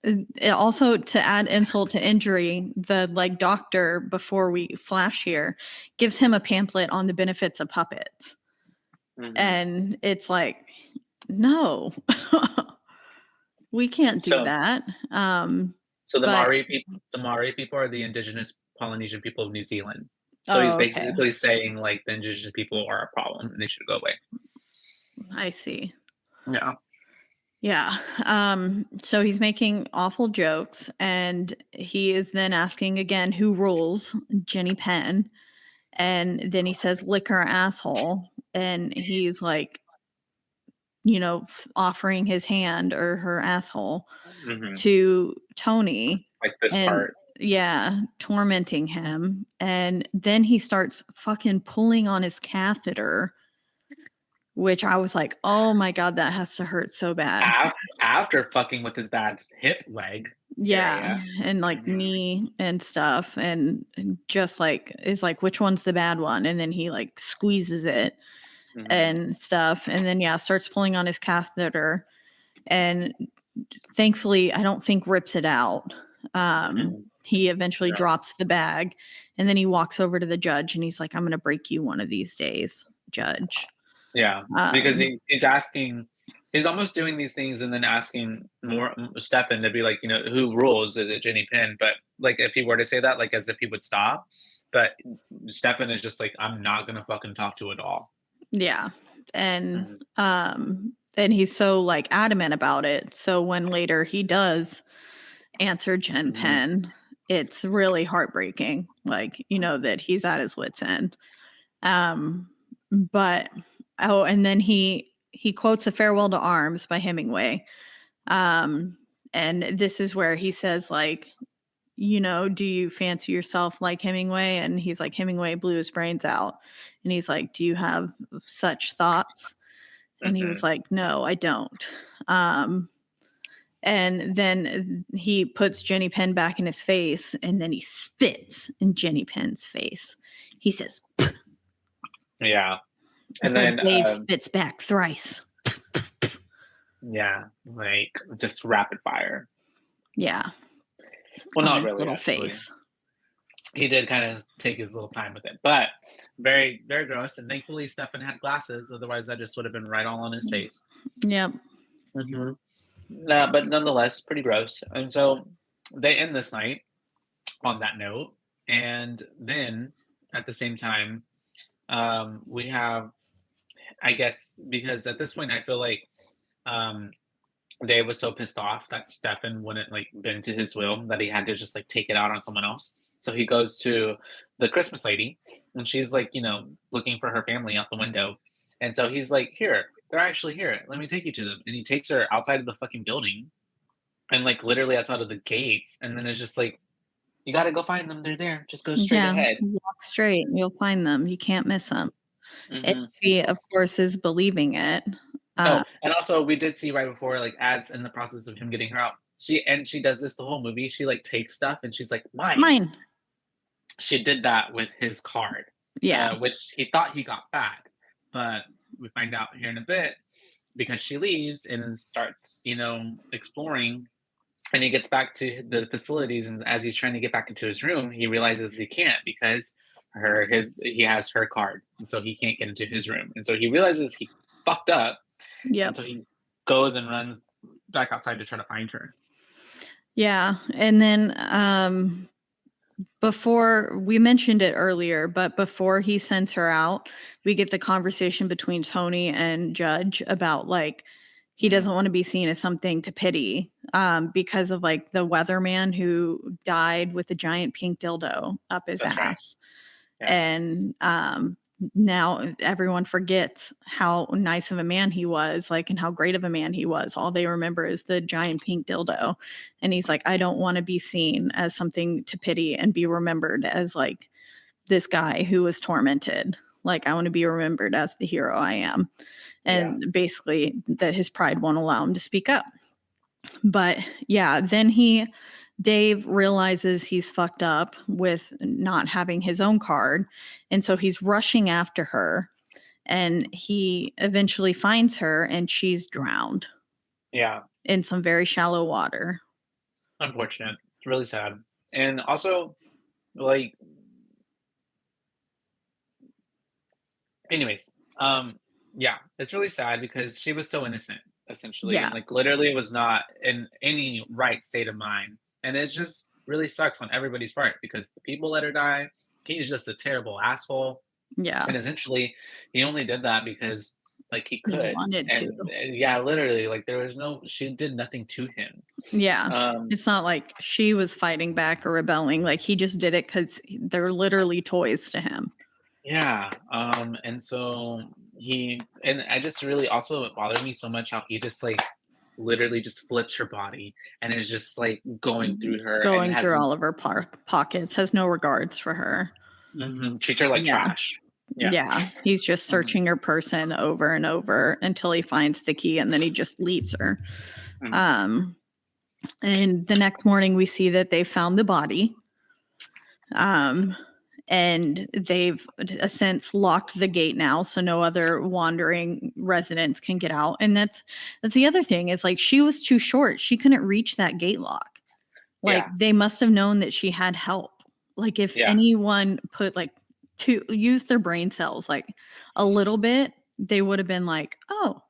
It also, to add insult to injury, the like doctor, before we flash here, gives him a pamphlet on the benefits of puppets. And it's like, no, we can't do that. So the Maori people are the indigenous Polynesian people of New Zealand. So he's basically saying like the indigenous people are a problem and they should go away. I see. Yeah. Yeah. So he's making awful jokes and he is then asking again who rules, Jenny Penn. And then he says, lick her asshole. And he's like, offering his hand or her asshole to Tony. Like this part. Yeah, tormenting him. And then he starts fucking pulling on his catheter, which I was like, oh my God, that has to hurt so bad. After fucking with his bad hip leg. Yeah, and like knee and stuff. And just like, is like, which one's the bad one? And then he like squeezes it and stuff. And then, starts pulling on his catheter. And thankfully, I don't think rips it out. He eventually drops the bag and then he walks over to the judge and he's like, I'm going to break you one of these days, judge. Yeah, because he's almost doing these things and then asking more Stefan to be like, who rules? Is it Jenny Penn? But like, if he were to say that, like as if he would stop. But Stefan is just like, I'm not going to fucking talk to it all. Yeah. And he's so like adamant about it. So when later he does answer Jen Penn, it's really heartbreaking. Like, that he's at his wit's end. But and then he quotes A Farewell to Arms by Hemingway. And this is where he says like, do you fancy yourself like Hemingway? And he's like, Hemingway blew his brains out. And he's like, do you have such thoughts? And he was like, no, I don't. And then he puts Jenny Penn back in his face and then he spits in Jenny Penn's face. He says, Pff. Yeah. And then Dave spits back thrice. Yeah, like just rapid fire. Yeah. Well, not really. Little face. He did kind of take his little time with it, but very, very gross. And thankfully, Stefan had glasses. Otherwise, I just would have been right all on his face. Yep. No, but nonetheless, pretty gross. And so they end this night on that note. And then at the same time, we have, I guess, because at this point, I feel like Dave was so pissed off that Stefan wouldn't like bend to his will that he had to just like take it out on someone else. So he goes to the Christmas lady, and she's like, looking for her family out the window. And so he's like, "Here, they're actually here. Let me take you to them." And he takes her outside of the fucking building, and like literally outside of the gates. And then it's just like, "You got to go find them. They're there. Just go straight Yeah, ahead." walk straight, you'll find them. You can't miss them. And Hmm. she, of course, is believing it. Oh, and also we did see right before, like as in the process of him getting her out, she does this the whole movie. She like takes stuff and she's like, "Mine." Mine. She did that with his card, Yeah. which he thought he got back, but we find out here in a bit because she leaves and starts, exploring, and he gets back to the facilities, and as he's trying to get back into his room, he realizes he can't because he has her card, and so he can't get into his room, and so he realizes he fucked up, and Yep. so he goes and runs back outside to try to find her. Yeah. And then before we mentioned it earlier, but before he sends her out, we get the conversation between Tony and Judge about like he doesn't want to be seen as something to pity because of like the weatherman who died with a giant pink dildo up his That's right. ass. Yeah. And now everyone forgets how nice of a man he was, like, and how great of a man he was. All they remember is the giant pink dildo. And he's like, I don't want to be seen as something to pity and be remembered as like this guy who was tormented. Like, I want to be remembered as the hero I am. And basically that his pride won't allow him to speak up. But yeah, then Dave realizes he's fucked up with not having his own card. And so he's rushing after her, and he eventually finds her, and she's drowned Yeah. in some very shallow water. Unfortunate. It's really sad. And also, like, anyways, yeah, it's really sad because she was so innocent, essentially, Yeah. and like literally was not in any right state of mind. And it just really sucks on everybody's part because the people let her die. He's just a terrible asshole. Yeah. And essentially, he only did that because like he He could. wanted to. And yeah, literally, like she did nothing to him. Yeah. It's not like she was fighting back or rebelling. Like he just did it because they're literally toys to him. Yeah, and so and I just really also it bothered me so much how he just like literally just flips her body and is just like going through her and Going has through all of her pockets, has no regards for her. treats her like Yeah. trash. Yeah. Yeah. He's just searching her person over and over until he finds the key, and then he just leaves her. Mhm. And the next morning we see that they found the body. And they've since locked the gate now, so no other wandering residents can get out. And that's the other thing is like she was too short. She couldn't reach that gate lock. Like Yeah. they must have known that she had help. Like if Yeah. anyone put like to use their brain cells like a little bit, they would have been like, oh,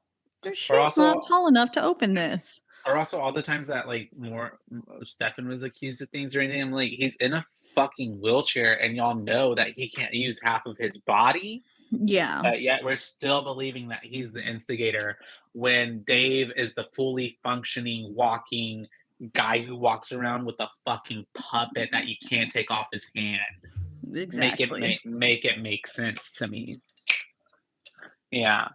she's not also tall enough to open this. or also all the times that like more Stefan was accused of things or anything, I'm like, he's in a fucking wheelchair and y'all know that he can't use half of his body. Yeah. But yet we're still believing that he's the instigator when Dave is the fully functioning, walking guy who walks around with a fucking puppet that you can't take off his hand. Exactly. Make it make sense to me. Yeah.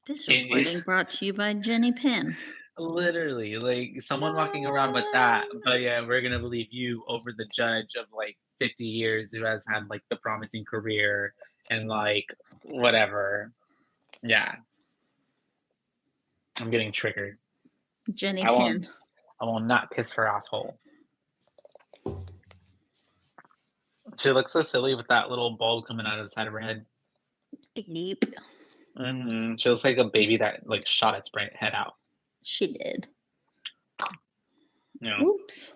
This It- recording brought to you by Jenny Penn. Literally, like someone walking around with that, but yeah, we're gonna believe you over the judge of like 50 years who has had like the promising career and like whatever. Yeah. I'm getting triggered. Jenny I won't Penn. I will not kiss her asshole. She looks so silly with that little bulb coming out of the side of her head. Yep. She looks like a baby that like shot its head out. She did. Yeah. Oops.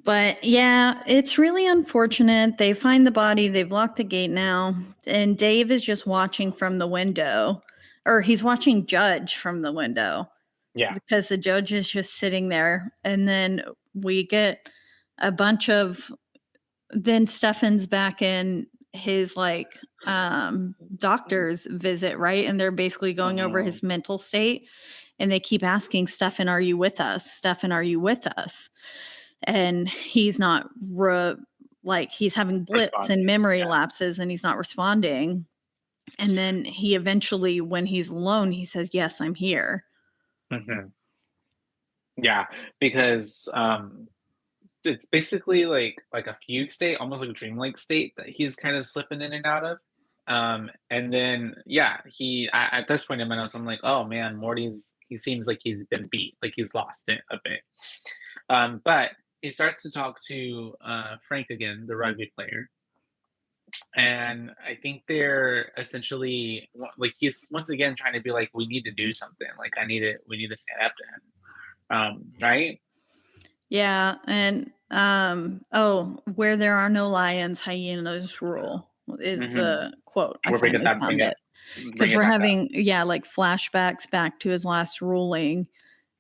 But yeah, it's really unfortunate. They find the body, they've locked the gate now, and Dave is just watching from the window, or he's watching Judge from the window. Yeah. Because the judge is just sitting there. And then we get a bunch of, then Stefan's back in his like doctor's visit, right? And they're basically going over his mental state, and they keep asking, Stefan, are you with us? Stefan, are you with us? And he's not like he's having blips Responding, and memory yeah. lapses, and he's not responding. And then he eventually, when he's alone, he says, yes, I'm here. Mhm. Yeah, because, it's basically like a fugue state, almost like a dreamlike state that he's kind of slipping in and out of. And then yeah, at this point in my notes, I'm like, oh man, he seems like he's been beat, like he's lost it a bit. But he starts to talk to Frank again, the rugby player, and I think they're essentially like he's once again trying to be like, we need to do something. Like we need to stand up to him. Right? Yeah. And where there are no lions, hyenas rule is Hmm. the quote. I Where we get finally that, found it. bring Because it we're back up. having, yeah, like flashbacks back to his last ruling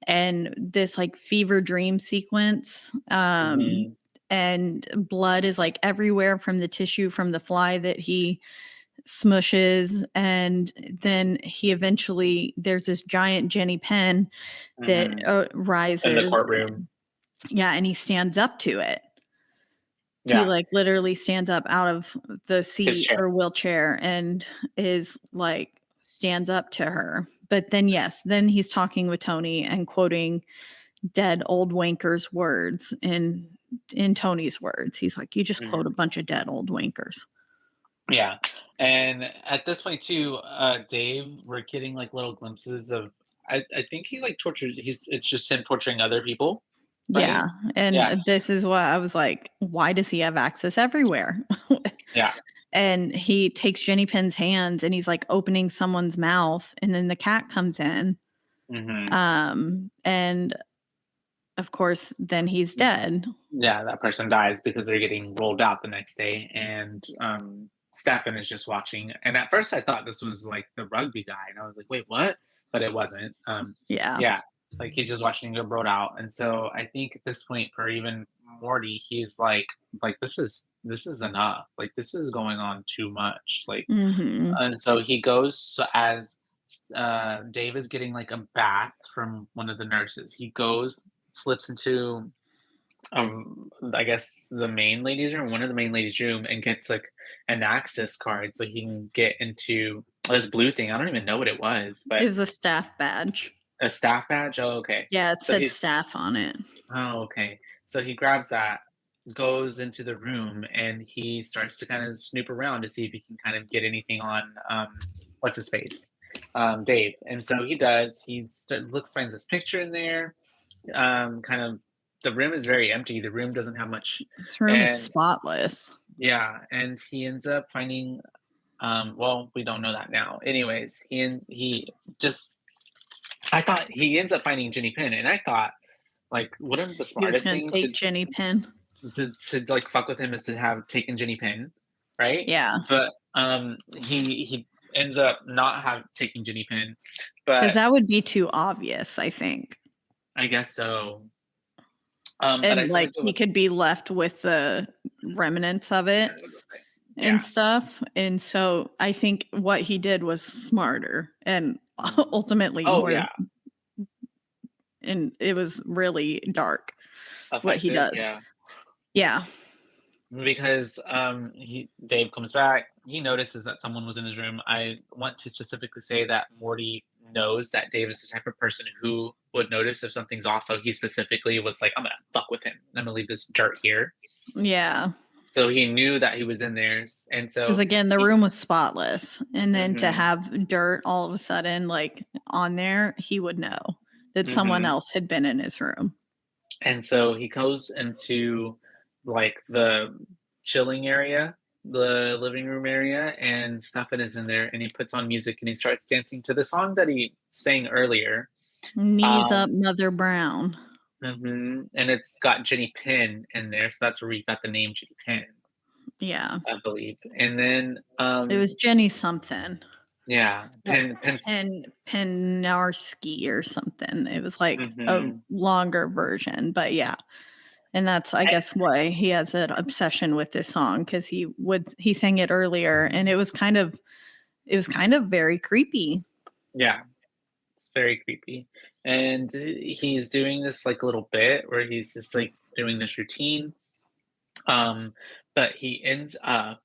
and this like fever dream sequence. Hmm. And blood is like everywhere from the tissue from the fly that he smushes. And then he eventually, there's this giant Jenny pen that Hmm. In the rises. courtroom. Yeah. And he stands up to it. He Yeah, like literally stands up out of the his seat chair. or wheelchair and is like stands up to her. But then yes, then he's talking with Tony and quoting dead old wanker's words in Tony's words. He's like, you just quote a Mhm. bunch of dead old wankers. Yeah, and at this point too, Dave, we're getting like little glimpses of. I think he like tortures. It's just him torturing other people, right? Yeah. And Yeah, this is what I was like, why does he have access everywhere? yeah. And he takes Jenny Pen's hands and he's like opening someone's mouth, and then the cat comes in. Hmm. And of course, then he's dead. Yeah, that person dies because they're getting rolled out the next day, and Stefan is just watching. And at first, I thought this was like the rugby guy, and I was like, "Wait, what?" But it wasn't. Yeah. Yeah, like he's just watching him get rolled out. And so I think at this point, for even Morty, he's like this is enough. Like this is going on too much. Like, Mhm. and so he goes as Dave is getting like a bath from one of the nurses. He goes, slips into I guess the main ladies' room, one of the main ladies' room, and gets like an access card so he can get into this blue thing. I don't even know what it was, It but was a staff badge. a staff badge. Oh, okay. Yeah, it So said he, staff on it. oh, okay. So he grabs that, goes into the room, and he starts to kind of snoop around to see if he can kind of get anything on what's his face, Dave. And so he does. Looks, finds this picture in there. Kind of, the room is very empty. The room doesn't have much, This room is and spotless. yeah, and he ends up finding. Well, we don't know that now. Anyways, he just. I thought he ends up finding Jenny Pin, and I thought, like, wouldn't the He was smartest gonna thing take Jenny Pin. to like fuck with him is to have taken Jenny Pin, right? Yeah. But he ends up not have taking Jenny Pin, Because but that would be too obvious, I think. I guess so. But I And feel like like it he would. could be left with the remnants of it and Yeah. stuff. And so I think what he did was smarter and ultimately Oh more, yeah, and it was really dark what he effective. does. Yeah. Yeah. Because Dave comes back, he notices that someone was in his room. I want to specifically say that Morty knows that Dave is the type of person who would notice if something's off. So he specifically was like, "I'm gonna fuck with him. I'm gonna leave this dirt here." Yeah. So he knew that he was in there, and Because so again, the he. room was spotless. And then to Mhm, have dirt all of a sudden, like on there, he would know that someone mhm. else had been in his room. And so he goes into like the chilling area, the living room area, and Stefan is in there, and he puts on music and he starts dancing to the song that he sang earlier. Knees up, Um, Mother Brown. and it's got Jenny Pin in there, so that's where we got the name Jenny Pin, Yeah. I believe. And then, It was Jenny something. yeah, Like Pin. Penarski or something. It was like a Hmm. longer version, but yeah. And that's, I guess, why he has an obsession with this song, because he sang it earlier, and it was kind of very creepy. Yeah, it's very creepy. And he's doing this like little bit where he's just like doing this routine. Um, but he ends up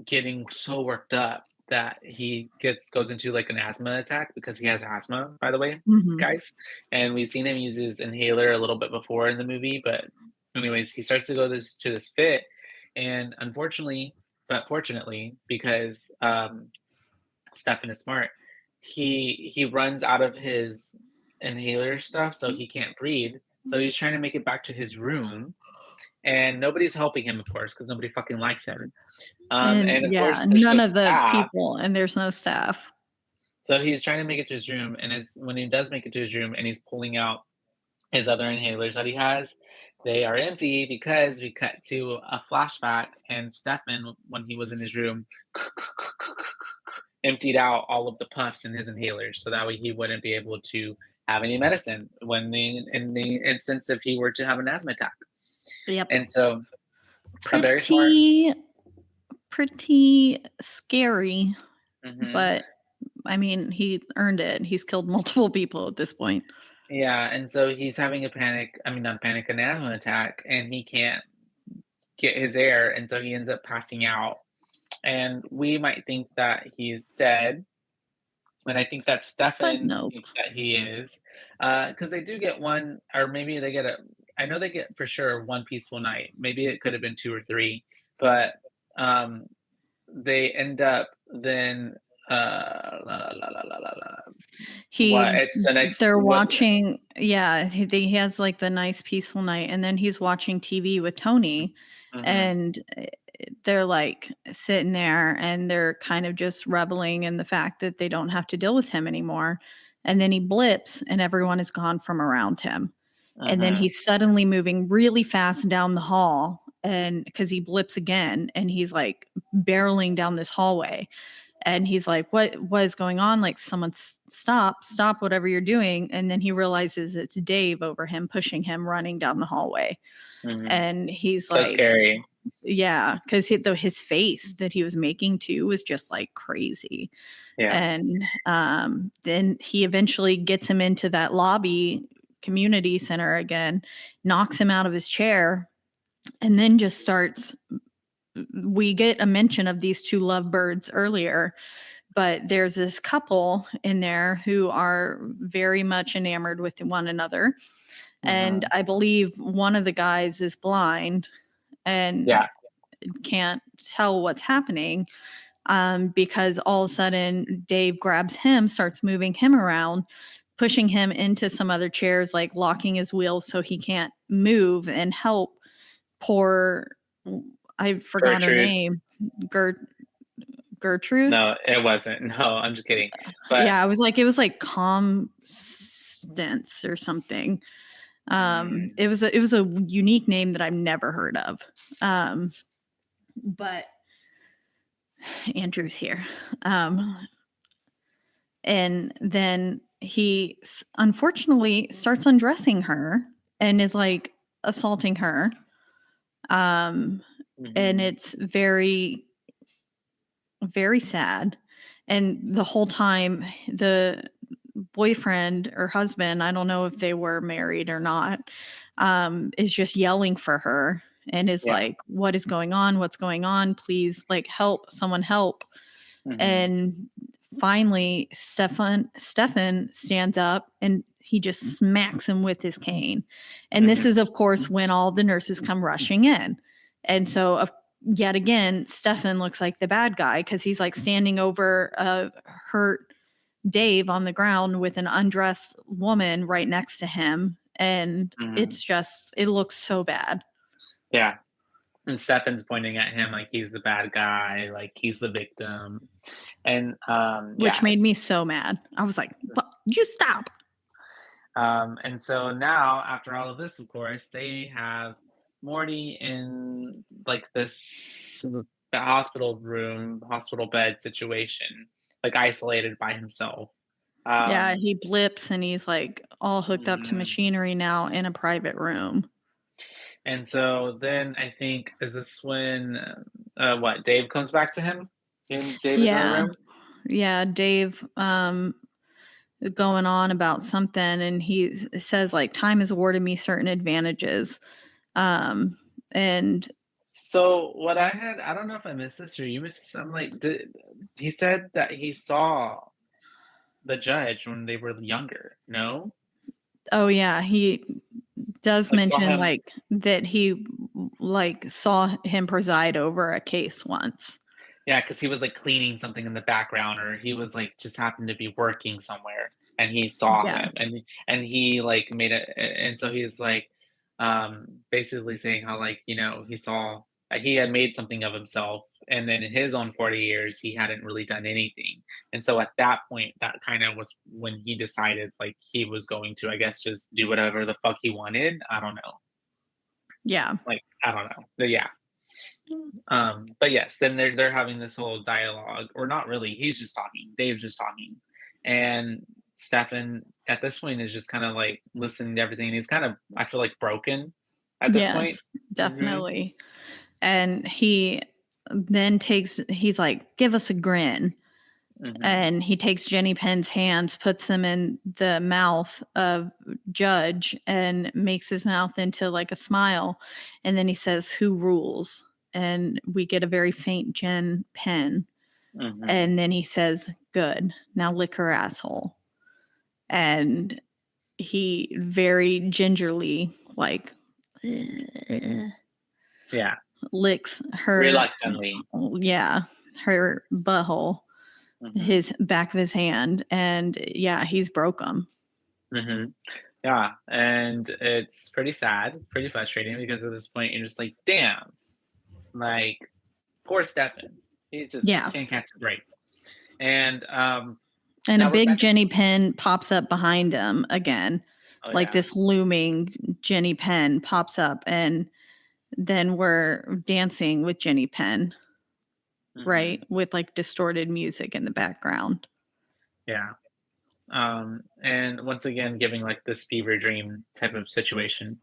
getting so worked up that he goes into like an asthma attack because he has asthma, by the way, Mhm. guys. And we've seen him use his inhaler a little bit before in the movie, but anyways, he starts to go to this fit, and unfortunately, but fortunately, because Stefan is smart, he runs out of his inhaler stuff, so he can't breathe. So he's trying to make it back to his room, and nobody's helping him, of course, because nobody fucking likes him. And And of yeah, course, there's no none of the staff, people, and there's no staff. so he's trying to make it to his room. And when he does make it to his room, and he's pulling out his other inhalers that he has, they are empty because we cut to a flashback, and Stefan, when he was in his room, emptied out all of the puffs in his inhalers, so that way he wouldn't be able to have any medicine in the instance if he were to have an asthma attack. Yep. And so, a very smart. Pretty scary, Mhm. but I mean, he earned it. He's killed multiple people at this point. Yeah, and so he's having a panic, I mean, not panic, an asthma attack, and he can't get his air, and so he ends up passing out. And we might think that he's dead, and I think that But Stefan nope. thinks that he is, because they do get one, or maybe they get I know they get for sure one peaceful night. Maybe it could have been 2 or 3, but, um, they end up then, la, la, la, la, la, la, la. What? He It's the next They're what. watching, yeah, he has like the nice peaceful night, and then he's watching TV with Tony, Mhm, and they're like sitting there, and they're kind of just reveling in the fact that they don't have to deal with him anymore. And then he blips, and everyone is gone from around him. And then mhm, he's suddenly moving really fast down the hall, and because he blips again, and he's like barreling down this hallway, and he's like, what is going on? Like, someone stop whatever you're doing. And then he realizes it's Dave over him, pushing him, running down the hallway. mhm. And he's So like, scary. yeah, because his face that he was making too was just like crazy. Yeah. And then he eventually gets him into that lobby community center again, knocks him out of his chair, and then just starts. We get a mention of these two lovebirds earlier, but there's this couple in there who are very much enamored with one another. And Mhm. I believe one of the guys is blind and Yeah. can't tell what's happening, because all of a sudden Dave grabs him, starts moving him around, pushing him into some other chairs, like locking his wheels so he can't move, and help poor, I forgot her Gertrude. name, Gert, Gertrude. No, it wasn't. No, I'm just kidding. But Yeah, it was like Constance or something. mm, It was a unique name that I've never heard of. But Andrew's here. And then he unfortunately starts undressing her and is like assaulting her. Um, and mhm, it's very, very sad. And the whole time, the boyfriend or husband, I don't know if they were married or not, is just yelling for her and is yeah, like, what is going on? What's going on? Please, like, help, someone help. mhm, And finally, Stefan stands up and he just smacks him with his cane. And this mhm, is, of course, when all the nurses come rushing in. And so, yet again, Stefan looks like the bad guy because he's like standing over a hurt Dave on the ground with an undressed woman right next to him. And mhm. it's just, it looks so bad, Yeah, and Stefan's pointing at him like he's the bad guy, like he's the victim, and, which yeah, made me so mad. I was like, you stop. and so now after all of this, of course, they have Morty in, like, this hospital bed situation, like, isolated by himself. Yeah, Um he blips and he's like all hooked up to Mhm. machinery now in a private room. And so then I think is this when what Dave comes back to him? And Dave is in the Yeah. room. Yeah, Dave going on about something, and he says like time has awarded me certain advantages. And So what I don't know if I missed this or you missed this. I'm like, he said that he saw the judge when they were younger. No, oh yeah, he does like saw mention him. like that he like saw him preside over a case once. Yeah, because he was like cleaning something in the background, or he was like just happened to be working somewhere, and he saw Yeah. him, and he like made it, and so he's like, basically saying how like he saw he had made something of himself, and then in his own 40 years he hadn't really done anything, and so at that point that kind of was when he decided like he was going to I guess just do whatever the fuck he wanted. I don't know, Yeah. like I don't know, but yeah. But yes, then they're having this whole dialogue, or not really. He's just talking. Dave's just talking, and Stefan at this point is just kind of like listening to everything. He's kind of, I feel like, broken at this point. Yes, Hmm. definitely. And he then he's like, give us a grin. Hmm. And he takes Jenny Penn's hands, puts them in the mouth of Judge, and makes his mouth into like a smile. And then he says, who rules? And we get a very faint Jen Penn. Hmm. And then he says, good. Now lick her asshole. And he very gingerly, like, Yeah, licks her, reluctantly. yeah, her butthole, Hmm. his back of his hand. And yeah, he's broke him. Hmm. Yeah, and it's pretty sad. It's pretty frustrating because at this point you're just like, damn, like poor Stefan. He just Yeah. can't catch a break. And And a now we're big back at Jenny Penn pops up behind him again. oh Like yeah. this looming Jenny Penn pops up, and then we're dancing with Jenny Penn, right? Hmm. With like distorted music in the background. Yeah. And once again, giving like this fever dream type of situation.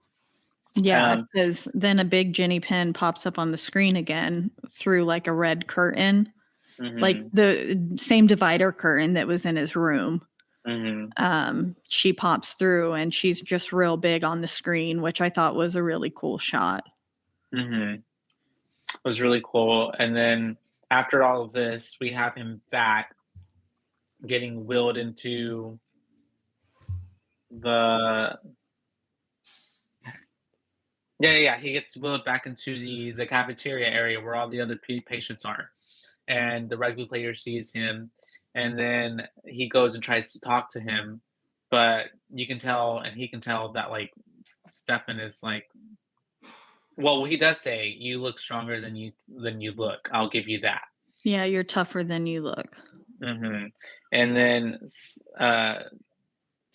Yeah, Um, because then a big Jenny Penn pops up on the screen again through like a red curtain, like mhm, the same divider curtain that was in his room. mhm, She pops through and she's just real big on the screen, which I thought was a really cool shot. mhm. It was really cool. And then after all of this, we have him back getting willed into the yeah. He gets willed back into the cafeteria area where all the other patients are, and the rugby player sees him, and then he goes and tries to talk to him, but you can tell, and he can tell that like Stefan is like, well, he does say, "You look stronger than you look. I'll give you that." Yeah, you're tougher than you look. Hmm. And then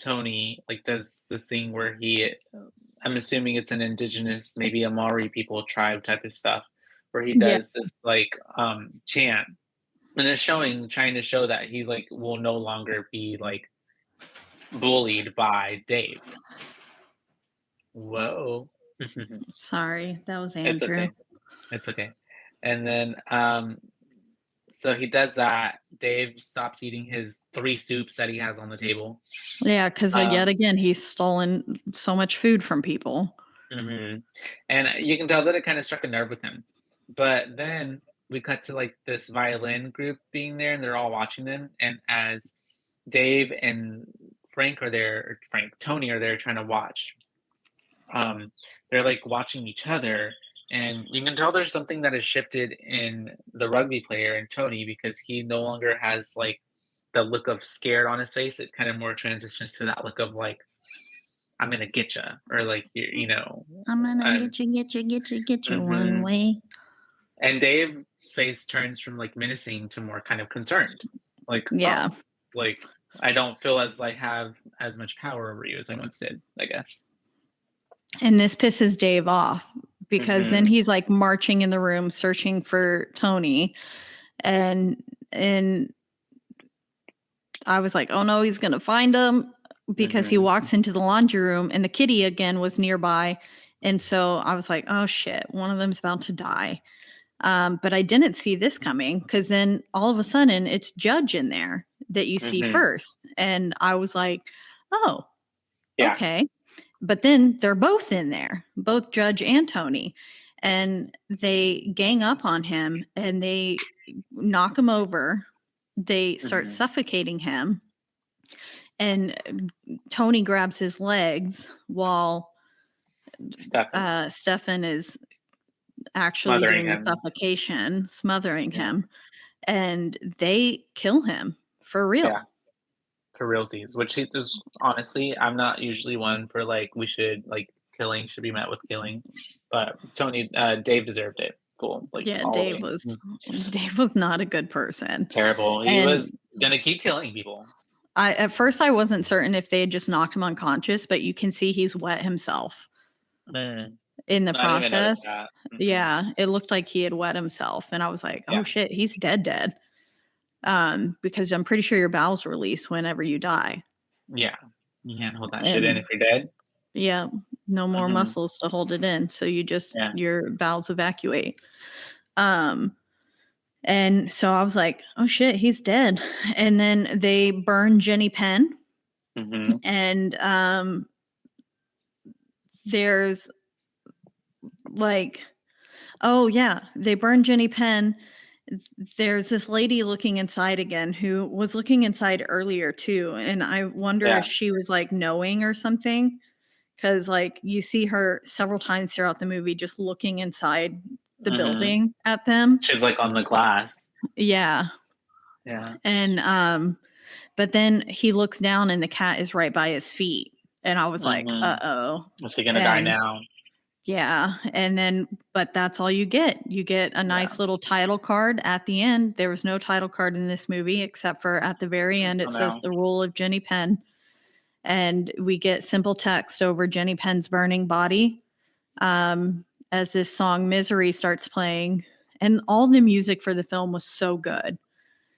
Tony like does this thing where I'm assuming it's an indigenous, maybe a Maori people tribe type of stuff, where he Yeah. does this like chant, and it's trying to show that he like will no longer be like bullied by Dave. Whoa. Sorry, that was It's Andrew. okay. It's okay. And then so he does that. Dave stops eating his 3 soups that he has on the table. Yeah, because yet Um, again, he's stolen so much food from people. mhm. And you can tell that it kind of struck a nerve with him. But then we cut to like this violin group being there, and they're all watching them. And as Dave and Tony are there trying to watch. They're like watching each other, and you can tell there's something that has shifted in the rugby player and Tony because he no longer has like the look of scared on his face. It kind of more transitions to that look of like I'm gonna get you, or like I'm gonna and get you one hmm way. and Dave's face turns from like menacing to more kind of concerned, like Yeah. oh, like I don't feel as I have as much power over you as I once did, I guess. And this pisses Dave off because then Hmm. he's like marching in the room searching for Tony. And I was like, oh no, he's gonna find him, because he Hmm. walks into the laundry room and the kitty again was nearby, And so I was like, oh shit, one of them's about to die. But I didn't see this coming because then all of a sudden it's Judge in there that you see Mhm. first. And I was like, oh, Yeah. okay. But then they're both in there, both Judge and Tony. And they gang up on him and they knock him over. They start Mhm. suffocating him. And Tony grabs his legs while Stefan Stefan is actually smothering doing the him. suffocation, smothering Yeah. him, and they kill him for Yeah. real. For realsies, which is honestly, I'm not usually one for like we should like killing should be met with killing, but Dave deserved it. Cool, like Yeah, all the way. Dave was not a good person. Terrible. He was And gonna keep killing people. I at first I wasn't certain if they had just knocked him unconscious, but you can see he's wet himself Mm, in the I didn't even notice process. that. Yeah, it looked like he had wet himself and I was like, "Oh Yeah, shit, he's dead." Because I'm pretty sure your bowels release whenever you die. yeah. You can't hold that shit in And if you're dead. yeah, no more Mhm. muscles to hold it in, so Yeah. your bowels evacuate. Um, and so I was like, "Oh shit, he's dead." And then they burn Jenny Penn, Mhm. and there's like, oh yeah, they burn Jenny Penn. There's this lady looking inside again who was looking inside earlier too, and I wonder Yeah. if she was like knowing or something. Because like you see her several times throughout the movie just looking inside the Mhm. building at them. She's like on the glass. Yeah. Yeah. And but then he looks down and the cat is right by his feet. And I was like, Mhm. uh-oh. Is he gonna die And now? yeah, and then but that's all you get. You get a Yeah. nice little title card at the end. There was no title card in this movie except for at the very end Oh it says no. the rule of Jenny Penn. And we get simple text over Jenny Penn's burning body. As this song Misery starts playing. And all the music for the film was so good.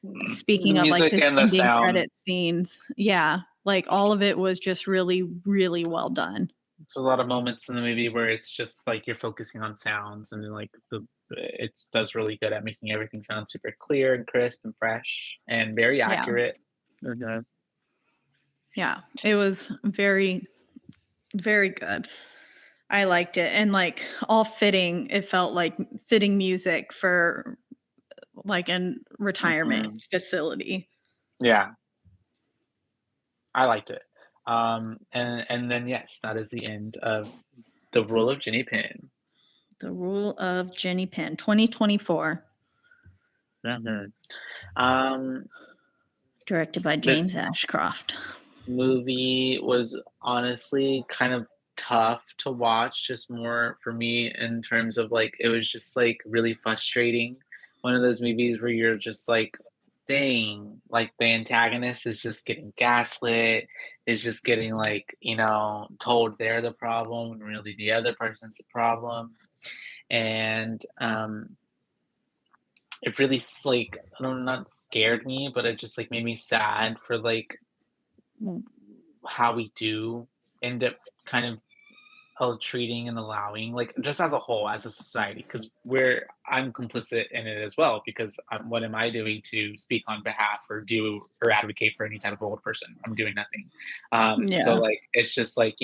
The Speaking of like music this and the ending sound. credit scenes, yeah, like all of it was just really, really well done. There's a lot of moments in the movie where it's just like you're focusing on sounds and then like it does really good at making everything sound super clear and crisp and fresh and very Yeah, accurate. Okay. yeah, it was very, very good. I liked it and like all fitting. It felt like fitting music for like a retirement Mhm. facility. Yeah, I liked it. And then yes, that is the end of The Rule of Ginny Pin. The Rule of Jenny Penn, 2024, Mhm. Um, directed by this James Ashcroft. movie was honestly kind of tough to watch, just more for me in terms of like it was just like really frustrating. One of those movies where you're just like, dang, like the antagonist is just getting gaslit, is just getting like, told they're the problem when really the other person's the problem. And it really like I don't know, not scared me, but it just like made me sad for like how we do end up kind of treating and allowing like just as a whole as a society because I'm complicit in it as well because what am I doing to speak on behalf or do or advocate for any type of old person? I'm doing nothing. So Yeah. like it's just like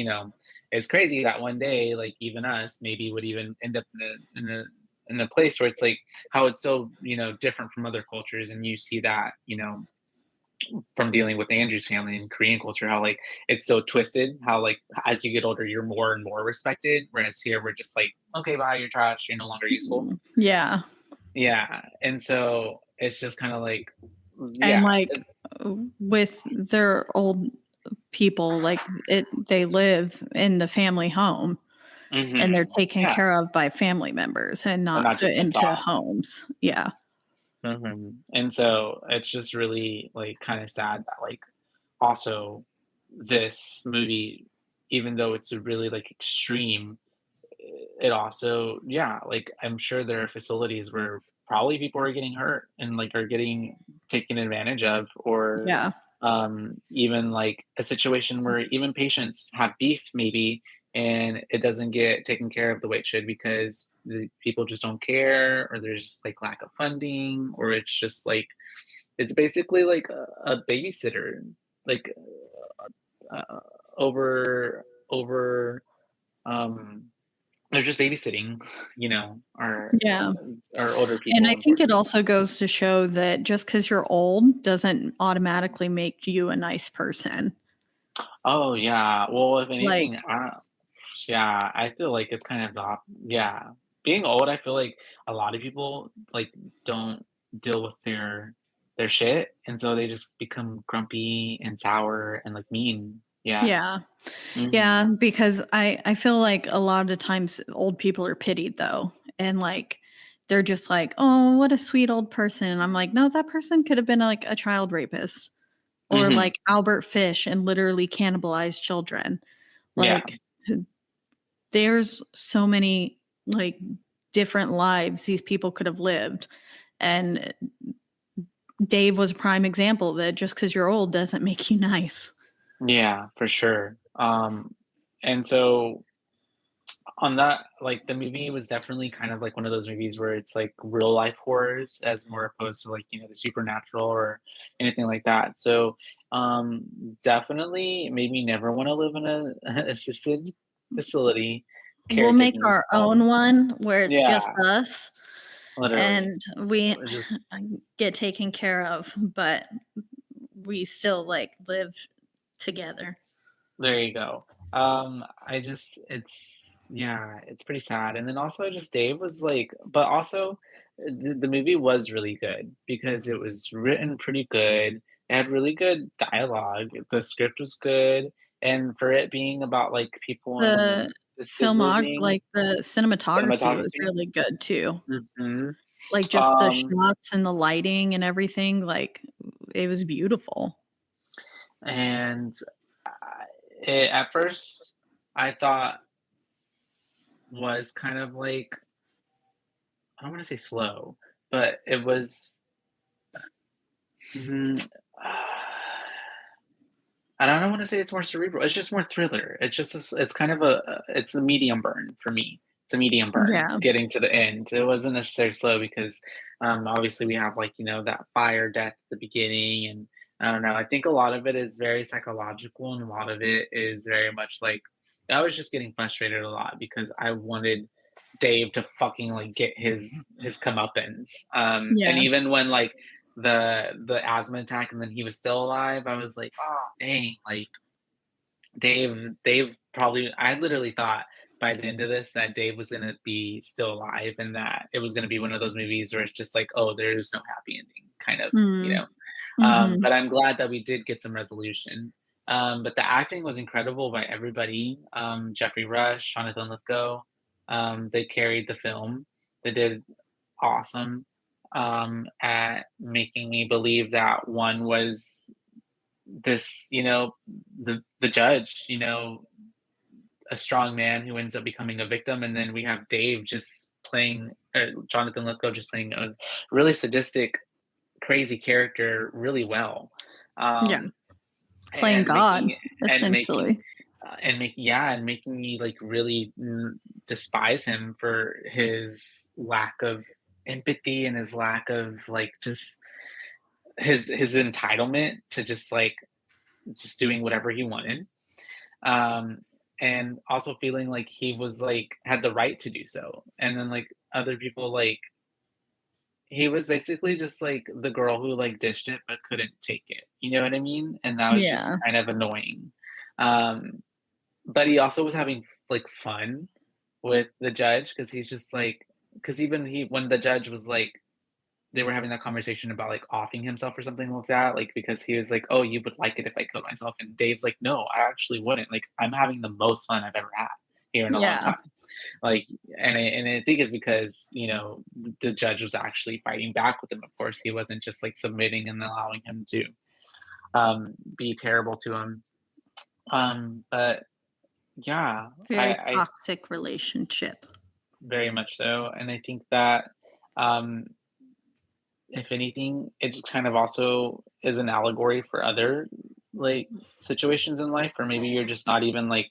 it's crazy that one day like even us maybe would even end up in a place where it's like how it's so different from other cultures and you see that from dealing with Andrew's family in Korean culture, how like it's so twisted, how like as you get older, you're more and more respected. Whereas here we're just like, okay, bye, you're trash, you're no longer useful. Yeah. Yeah. And so it's just kind of like, And yeah. like with their old people, like they live in the family home and they're taken Yeah. care of by family members and And not not put just sent into off. homes. Yeah. And so it's just really like kind of sad that like also this movie, even though it's a really like extreme it also yeah, like, I'm sure there are facilities where probably people are getting hurt and, like, are getting taken advantage of or, Yeah. even, like, a situation where even patients have beef maybe and it doesn't get taken care of the way it should because the people just don't care, or there's like lack of funding, or it's just like it's basically like a babysitter, like uh, over um they're just babysitting, Yeah. our older And people, I think it unfortunately. also goes to show that just because you're old doesn't automatically make you a nice person. Oh yeah. Well, if Like, anything, yeah, I feel like it's kind of yeah. Being old, I feel like a lot of people like don't deal with their shit, and so they just become grumpy and sour and like mean. Yeah. yeah. Hmm. Yeah, because I feel like a lot of the times old people are pitied though. And like they're just like, "Oh, what a sweet old person." And I'm like, "No, that person could have been like a child rapist or Hmm. like Albert Fish and literally cannibalized children." Yeah. Like there's so many like different lives these people could have lived. And Dave was a prime example that just because you're old doesn't make you nice. Yeah, for sure. And so on that, like the movie was definitely kind of like one of those movies where it's like real life horrors as more opposed to like, the supernatural or anything like that. So definitely made me never want to live in a assisted facility, We'll make caretaking our home. own one where it's Yeah, just us literally. and we Just get taken care of, but we still like live together. there you go. I just it's pretty sad. And then also just Dave was like, but also the movie was really good because it was written pretty good. It had really good dialogue. The script was good. And for it being about like people in The assisted living, like the cinematography was cinematography. really good too. Hmm. Like just the Um, shots and the lighting and everything, like it was beautiful. and at first I thought was kind of like I don't want to say slow, but it was. Mhm. I don't wanna say it's more cerebral, it's just more thriller. It's just it's kind of it's a medium burn for me. It's a medium burn Yeah. getting to the end. It wasn't necessarily slow because, obviously we have, like, that fire death at the beginning, and I don't know, I think a lot of it is very psychological, and a lot of it is very much like I was just getting frustrated a lot because I wanted Dave to fucking, like, get his comeuppance, and Yeah. even when, like, the asthma attack and then he was still alive, I was like, "Oh, dang," like, Dave probably I literally thought by the end of this that Dave was gonna be still alive and that it was gonna be one of those movies where it's just like, "Oh, there's no happy ending," kind of, you Mm. know? Mhm. But I'm glad that we did get some resolution. But the acting was incredible by everybody. Jeffrey Rush, Jonathan Lithgow, they carried the film. They did awesome, at making me believe that one was this, the judge, a strong man who ends up becoming a victim, and then we have Dave just playing, Jonathan Lithgow just playing a really sadistic, crazy character really well, Yeah. um, Playing and God, making and making essentially. and making me like really despise him for his lack of empathy and his lack of like just his entitlement to just like just doing whatever he wanted, um and also feeling like he was like had the right to do so, and then like other people like he was basically just like the girl who like dished it but couldn't take it, you know what I mean, and that was just Yeah. kind of annoying. um but he also was having like fun with the judge because he's just like because even he when the judge was like they were having that conversation about like offing himself or something like that, like because he was like, "Oh, you would like it if I killed myself," and Dave's like, "No, I actually wouldn't. Like, I'm having the most fun I've ever had here in a long Yeah. time." Like, and I think it's because the judge was actually fighting back with him. Of course, he wasn't just like submitting and allowing him to be terrible to him. But yeah, Very I toxic relationship. very much so, and I think that um if anything, it just kind of also is an allegory for other, like, situations in life, or maybe you're just not even, like,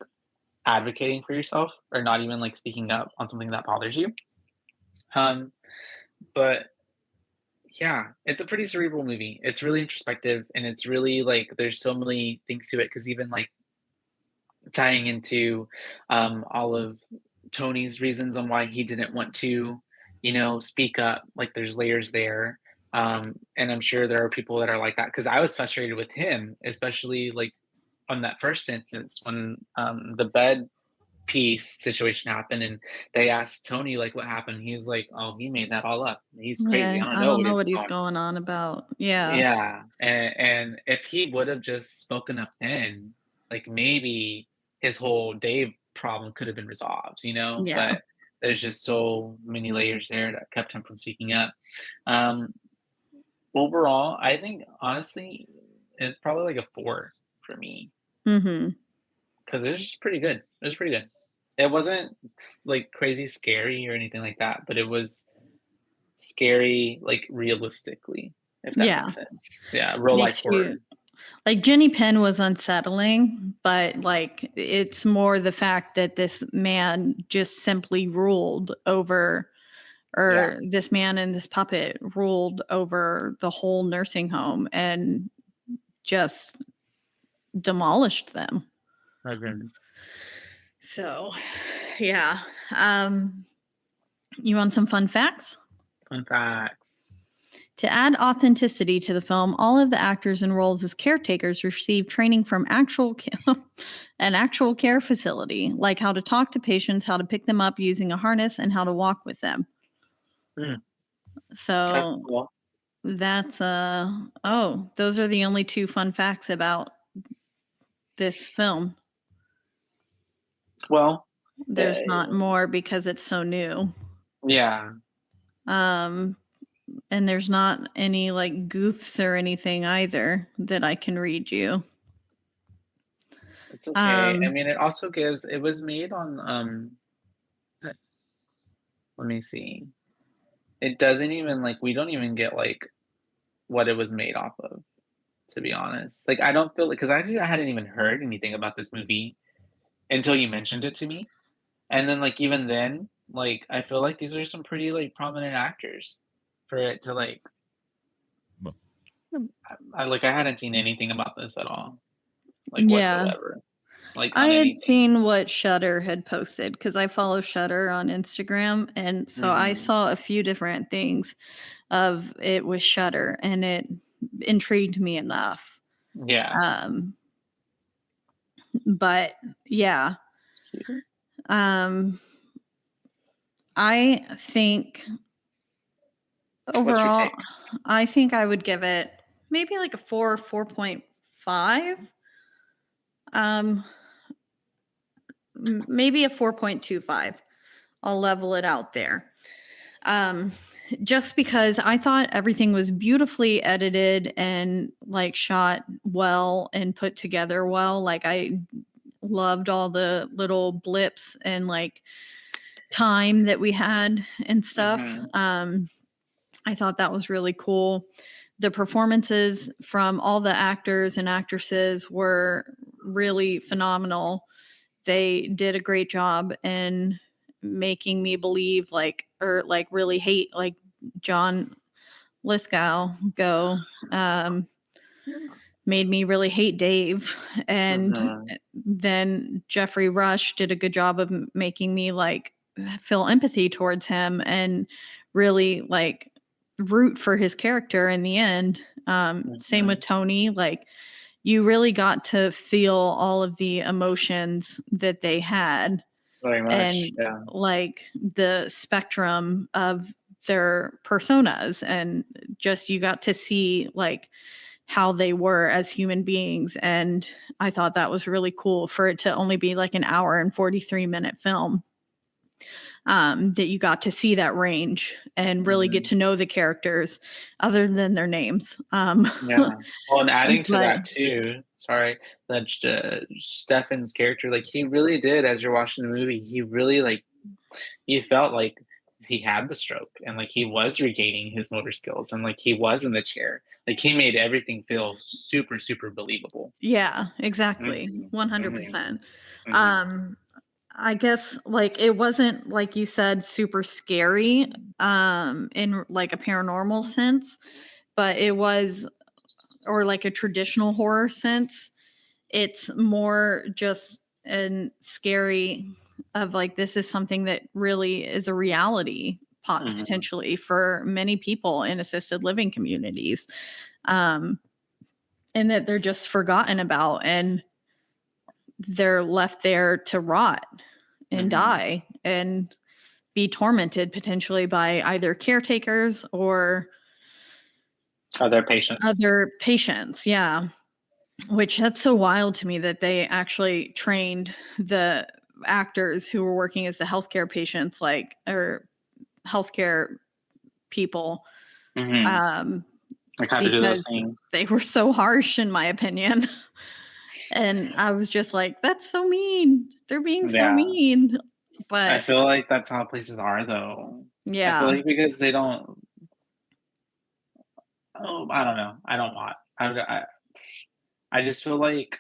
advocating for yourself or not even like speaking up on something that bothers you. Um, but yeah, it's a pretty cerebral movie. It's really introspective and it's really like there's so many things to it because even like tying into all of Tony's reasons on why he didn't want to, speak up. Like there's layers there. And I'm sure there are people that are like that because I was frustrated with him, especially like on that first instance when the bed piece situation happened and they asked Tony like what happened. He was like, "Oh, he made that all up. He's crazy. Yeah, I don't I know don't what know he's what he's going." going on about. Yeah. Yeah, and if he would have just spoken up then, like, maybe his whole Dave problem could have been resolved, Yeah. but there's just so many layers there that kept him from speaking up. Um, Overall, I think, honestly, it's probably like a 4 for me Mhm. because it was just pretty good. It was pretty good. It wasn't, like, crazy scary or anything like that, but it was scary, like, realistically, if that Yeah. makes sense. Yeah, real life Makes horror. you like Jenny Penn was unsettling, but like it's more the fact that this man just simply ruled over, Yeah, or this man and this puppet ruled over the whole nursing home and just demolished them. agreed. So, yeah. You want some fun facts? Fun facts. To add authenticity to the film, all of the actors in roles as caretakers received training from an actual care facility, like how to talk to patients, how to pick them up using a harness, and how to walk with them. Mm, that's So cool. that's those are the only two fun facts about this film. Well, There's eh, not more because it's so new. yeah, Um and there's not any like goofs or anything either that I can read you. it's okay. I Um mean, it was made on, let me see. It doesn't even, like we don't even get, like, what it was made off of, to be honest. Like, I don't feel like 'cause I hadn't even heard anything about this movie until you mentioned it to me, and then, like, even then, like, I feel like these are some pretty, like, prominent actors for it to, like I hadn't seen anything about this at all, like, yeah. whatsoever, like, I on had anything. seen what Shutter had posted because I follow Shutter on Instagram, and so I Mhm. saw a few different things of it with Shutter, and it intrigued me enough. Yeah. Um, but yeah, It's cute. um, I think What's your overall, take? I think I would give it maybe like a 4, 4.5. Um, maybe a 4.25. I'll level it out there. Um, just because I thought everything was beautifully edited and like shot well and put together well. Like I loved all the little blips and like time that we had and stuff. Mhm. I thought that was really cool. The performances from all the actors and actresses were really phenomenal. They did a great job in making me believe like or like really hate like John Lithgow go made me really hate Dave, and Mhm. then Jeffrey Rush did a good job of making me like feel empathy towards him and really like root for his character in the end. Same with Mhm. Tony, like you really got to feel all of the emotions that they had Very much, and yeah. like the spectrum of their personas, and just you got to see like how they were as human beings, and I thought that was really cool for it to only be like an hour and 43-minute film. That you got to see that range and really get Mhm. to know the characters other than their names. Yeah. Well, and adding to But that too, sorry, that Stefan's character, like, he really did as you're watching the movie, he really, like you felt like he had the stroke and, like, he was regaining his motor skills and, like, he was in the chair. Like, he made everything feel super, super believable. yeah, exactly. Mhm. Mhm. 100%. Mhm. Um, I guess like it wasn't, like you said, super scary in like a paranormal sense, but it was, or like a traditional horror sense. It's more just an scary of like this is something that really is a reality Mhm. potentially for many people in assisted living communities. Um and that they're just forgotten about and they're left there to rot and Mhm. die and be tormented potentially by either caretakers or Other patients. other patients. Yeah. Which that's so wild to me that they actually trained the actors who were working as the healthcare patients, like, or healthcare people, Mhm. um, Like how to do those because things. they were so harsh, in my opinion. And I was just like, that's so mean. They're being so Yeah. mean. I But feel like that's how places are though. I feel yeah, like because they don't I don't know. I don't want. I just feel like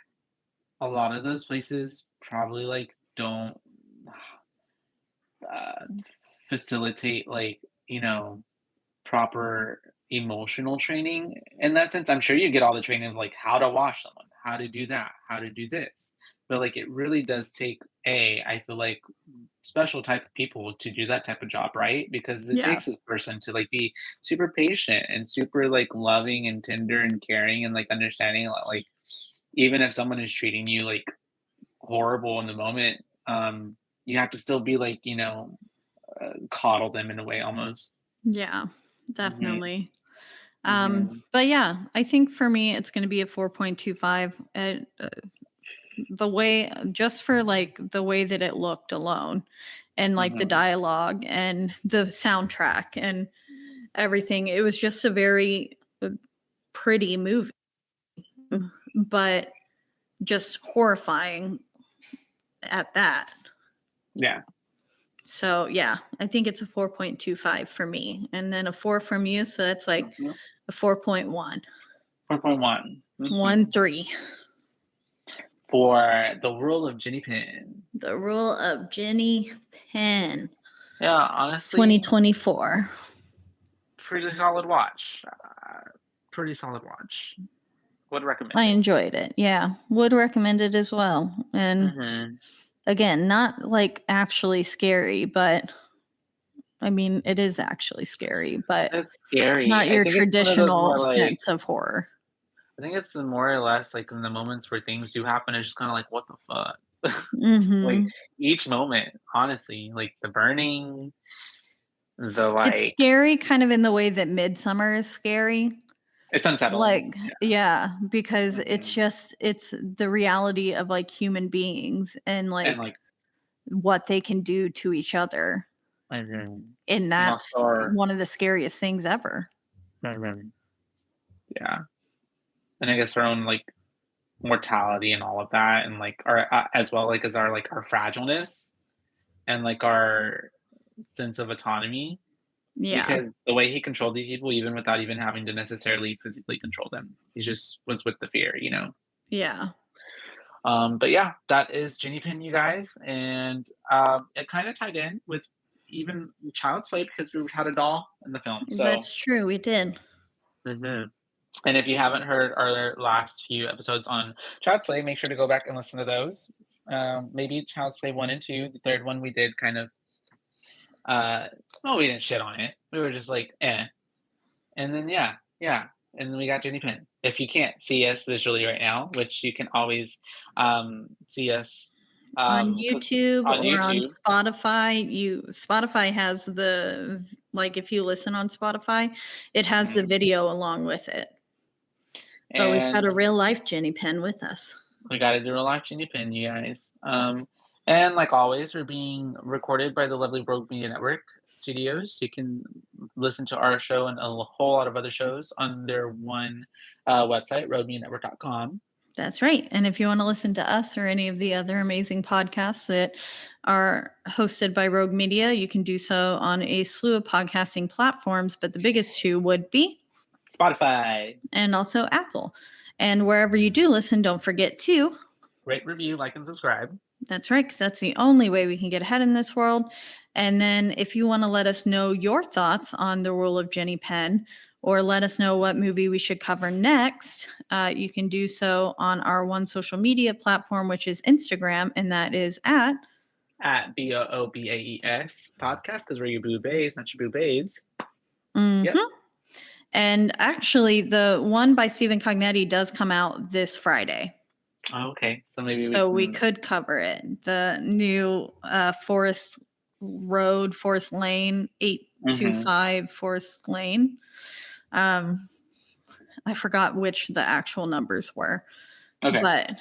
a lot of those places probably like don't uh, facilitate like proper emotional training in that sense. I'm sure you get all the training of like how to wash someone, how to do that, how to do this. But like it really does take I feel like special type of people to do that type of job, right? Because it yeah, takes this person to like be super patient and super like loving and tender and caring and like understanding like even if someone is treating you like horrible in the moment, you have to still be like, coddle them in a way almost. yeah, Mhm, definitely. mhm. But yeah, I think for me, it's going to be a 4.25. The way, just for like the way that it looked alone and like the Mhm. dialogue and the soundtrack and everything. It was just a very pretty movie, but just horrifying at that. Yeah. So yeah, I think it's a 4.25 for me. And then a 4 from you. So that's like Mhm. a 4.1. 4.1. 1 3. For the rule of Jenny Pin. The Rule of Jenny Penn. Yeah, honestly, 2024. pretty solid watch. Pretty solid watch. Would recommend I it. enjoyed it. Yeah. Would recommend it as well. And Mhm. again, not like actually scary, but I mean, it is actually scary, but It's scary. not I your think it's one of those traditional more like sense of horror. I think it's the more or less like in the moments where things do happen, it's just kinda like, "What the fuck?" Like, Mhm. each moment, honestly, like, the burning, the, It's like scary kind of in the way that Midsummer is scary. it's unsettling. Like, Yeah. yeah, because Mhm. it's the reality of like human beings and And, like like what they can do to each other. mhm. And And also that's one of the scariest things ever. mhm. Yeah. And I guess our own, like, mortality and all of that, and, like, our as well, like, as our fragileness and, like, our sense of autonomy, Yeah. because the way he controlled these people even without even having to necessarily physically control them, he just was with the fear, you know? Yeah. But yeah, that is Ginny Pin, you guys, and it kind of tied in with even Child's Play because we had a doll in the film. So, That's true. We did. mhm. And if you haven't heard our last few episodes on Child's Play, make sure to go back and listen to those. Maybe Child's Play 1 and 2. The third one we did kind of, uh, well, we didn't shit on it. We were just like, eh. And then yeah, yeah, and then we got Jenny Pin. If you can't see us visually right now, which you can always, see us, On 'cause YouTube on or on YouTube, Spotify, Spotify has like if you listen on Spotify, it has the mhm, video along with it. But we've got and a real life Jenny Pen with us. we gotta do a live Jenny Pin, you guys. And like always, we're being recorded by the lovely Rogue Media Network Studios. You can listen to our show and a whole lot of other shows on their one, website, roguemedianetwork.com. That's right. And if you want to listen to us or any of the other amazing podcasts that are hosted by Rogue Media, you can do so on a slew of podcasting platforms, but the biggest two would be, Spotify. and also Apple. And wherever you do listen, don't forget to Rate, review, like, and subscribe. That's right, because that's the only way we can get ahead in this world. And then if you want to let us know your thoughts on the role of Jenny Penn, or let us know what movie we should cover next, you can do so on our one social media platform, which is Instagram, and that is at BOOBAES podcast, because we're your boo bays, not your boo babes. mhm. Yep. And actually, the one by Stephen Cognetti does come out this Friday. Oh, okay, so maybe We could cover it. The new Forest Lane, 825 Forest Lane. I forgot which the actual numbers were. Okay. But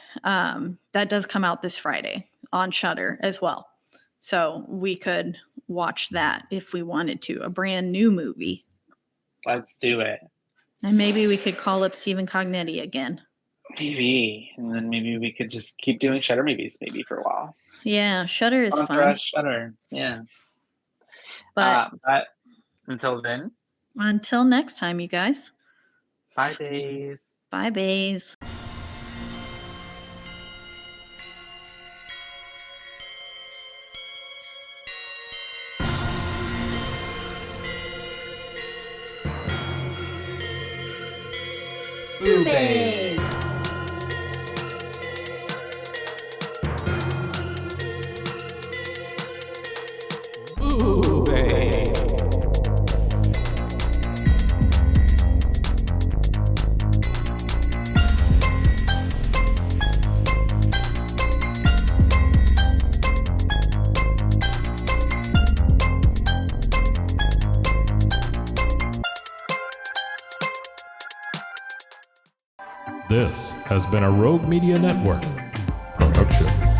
that does come out this Friday on Shudder as well. So we could watch that if we wanted to, a brand new movie. Let's do it. And maybe we could call up Stephen Cognetti again. Maybe. And then maybe we could just keep doing Shudder movies maybe for a while. Yeah, Shudder is Sponsor fun. us, Shudder. Yeah. But until then. Until next time, you guys. Bye, bays. Bye, bays. Boobies. This has been a Rogue Media Network production.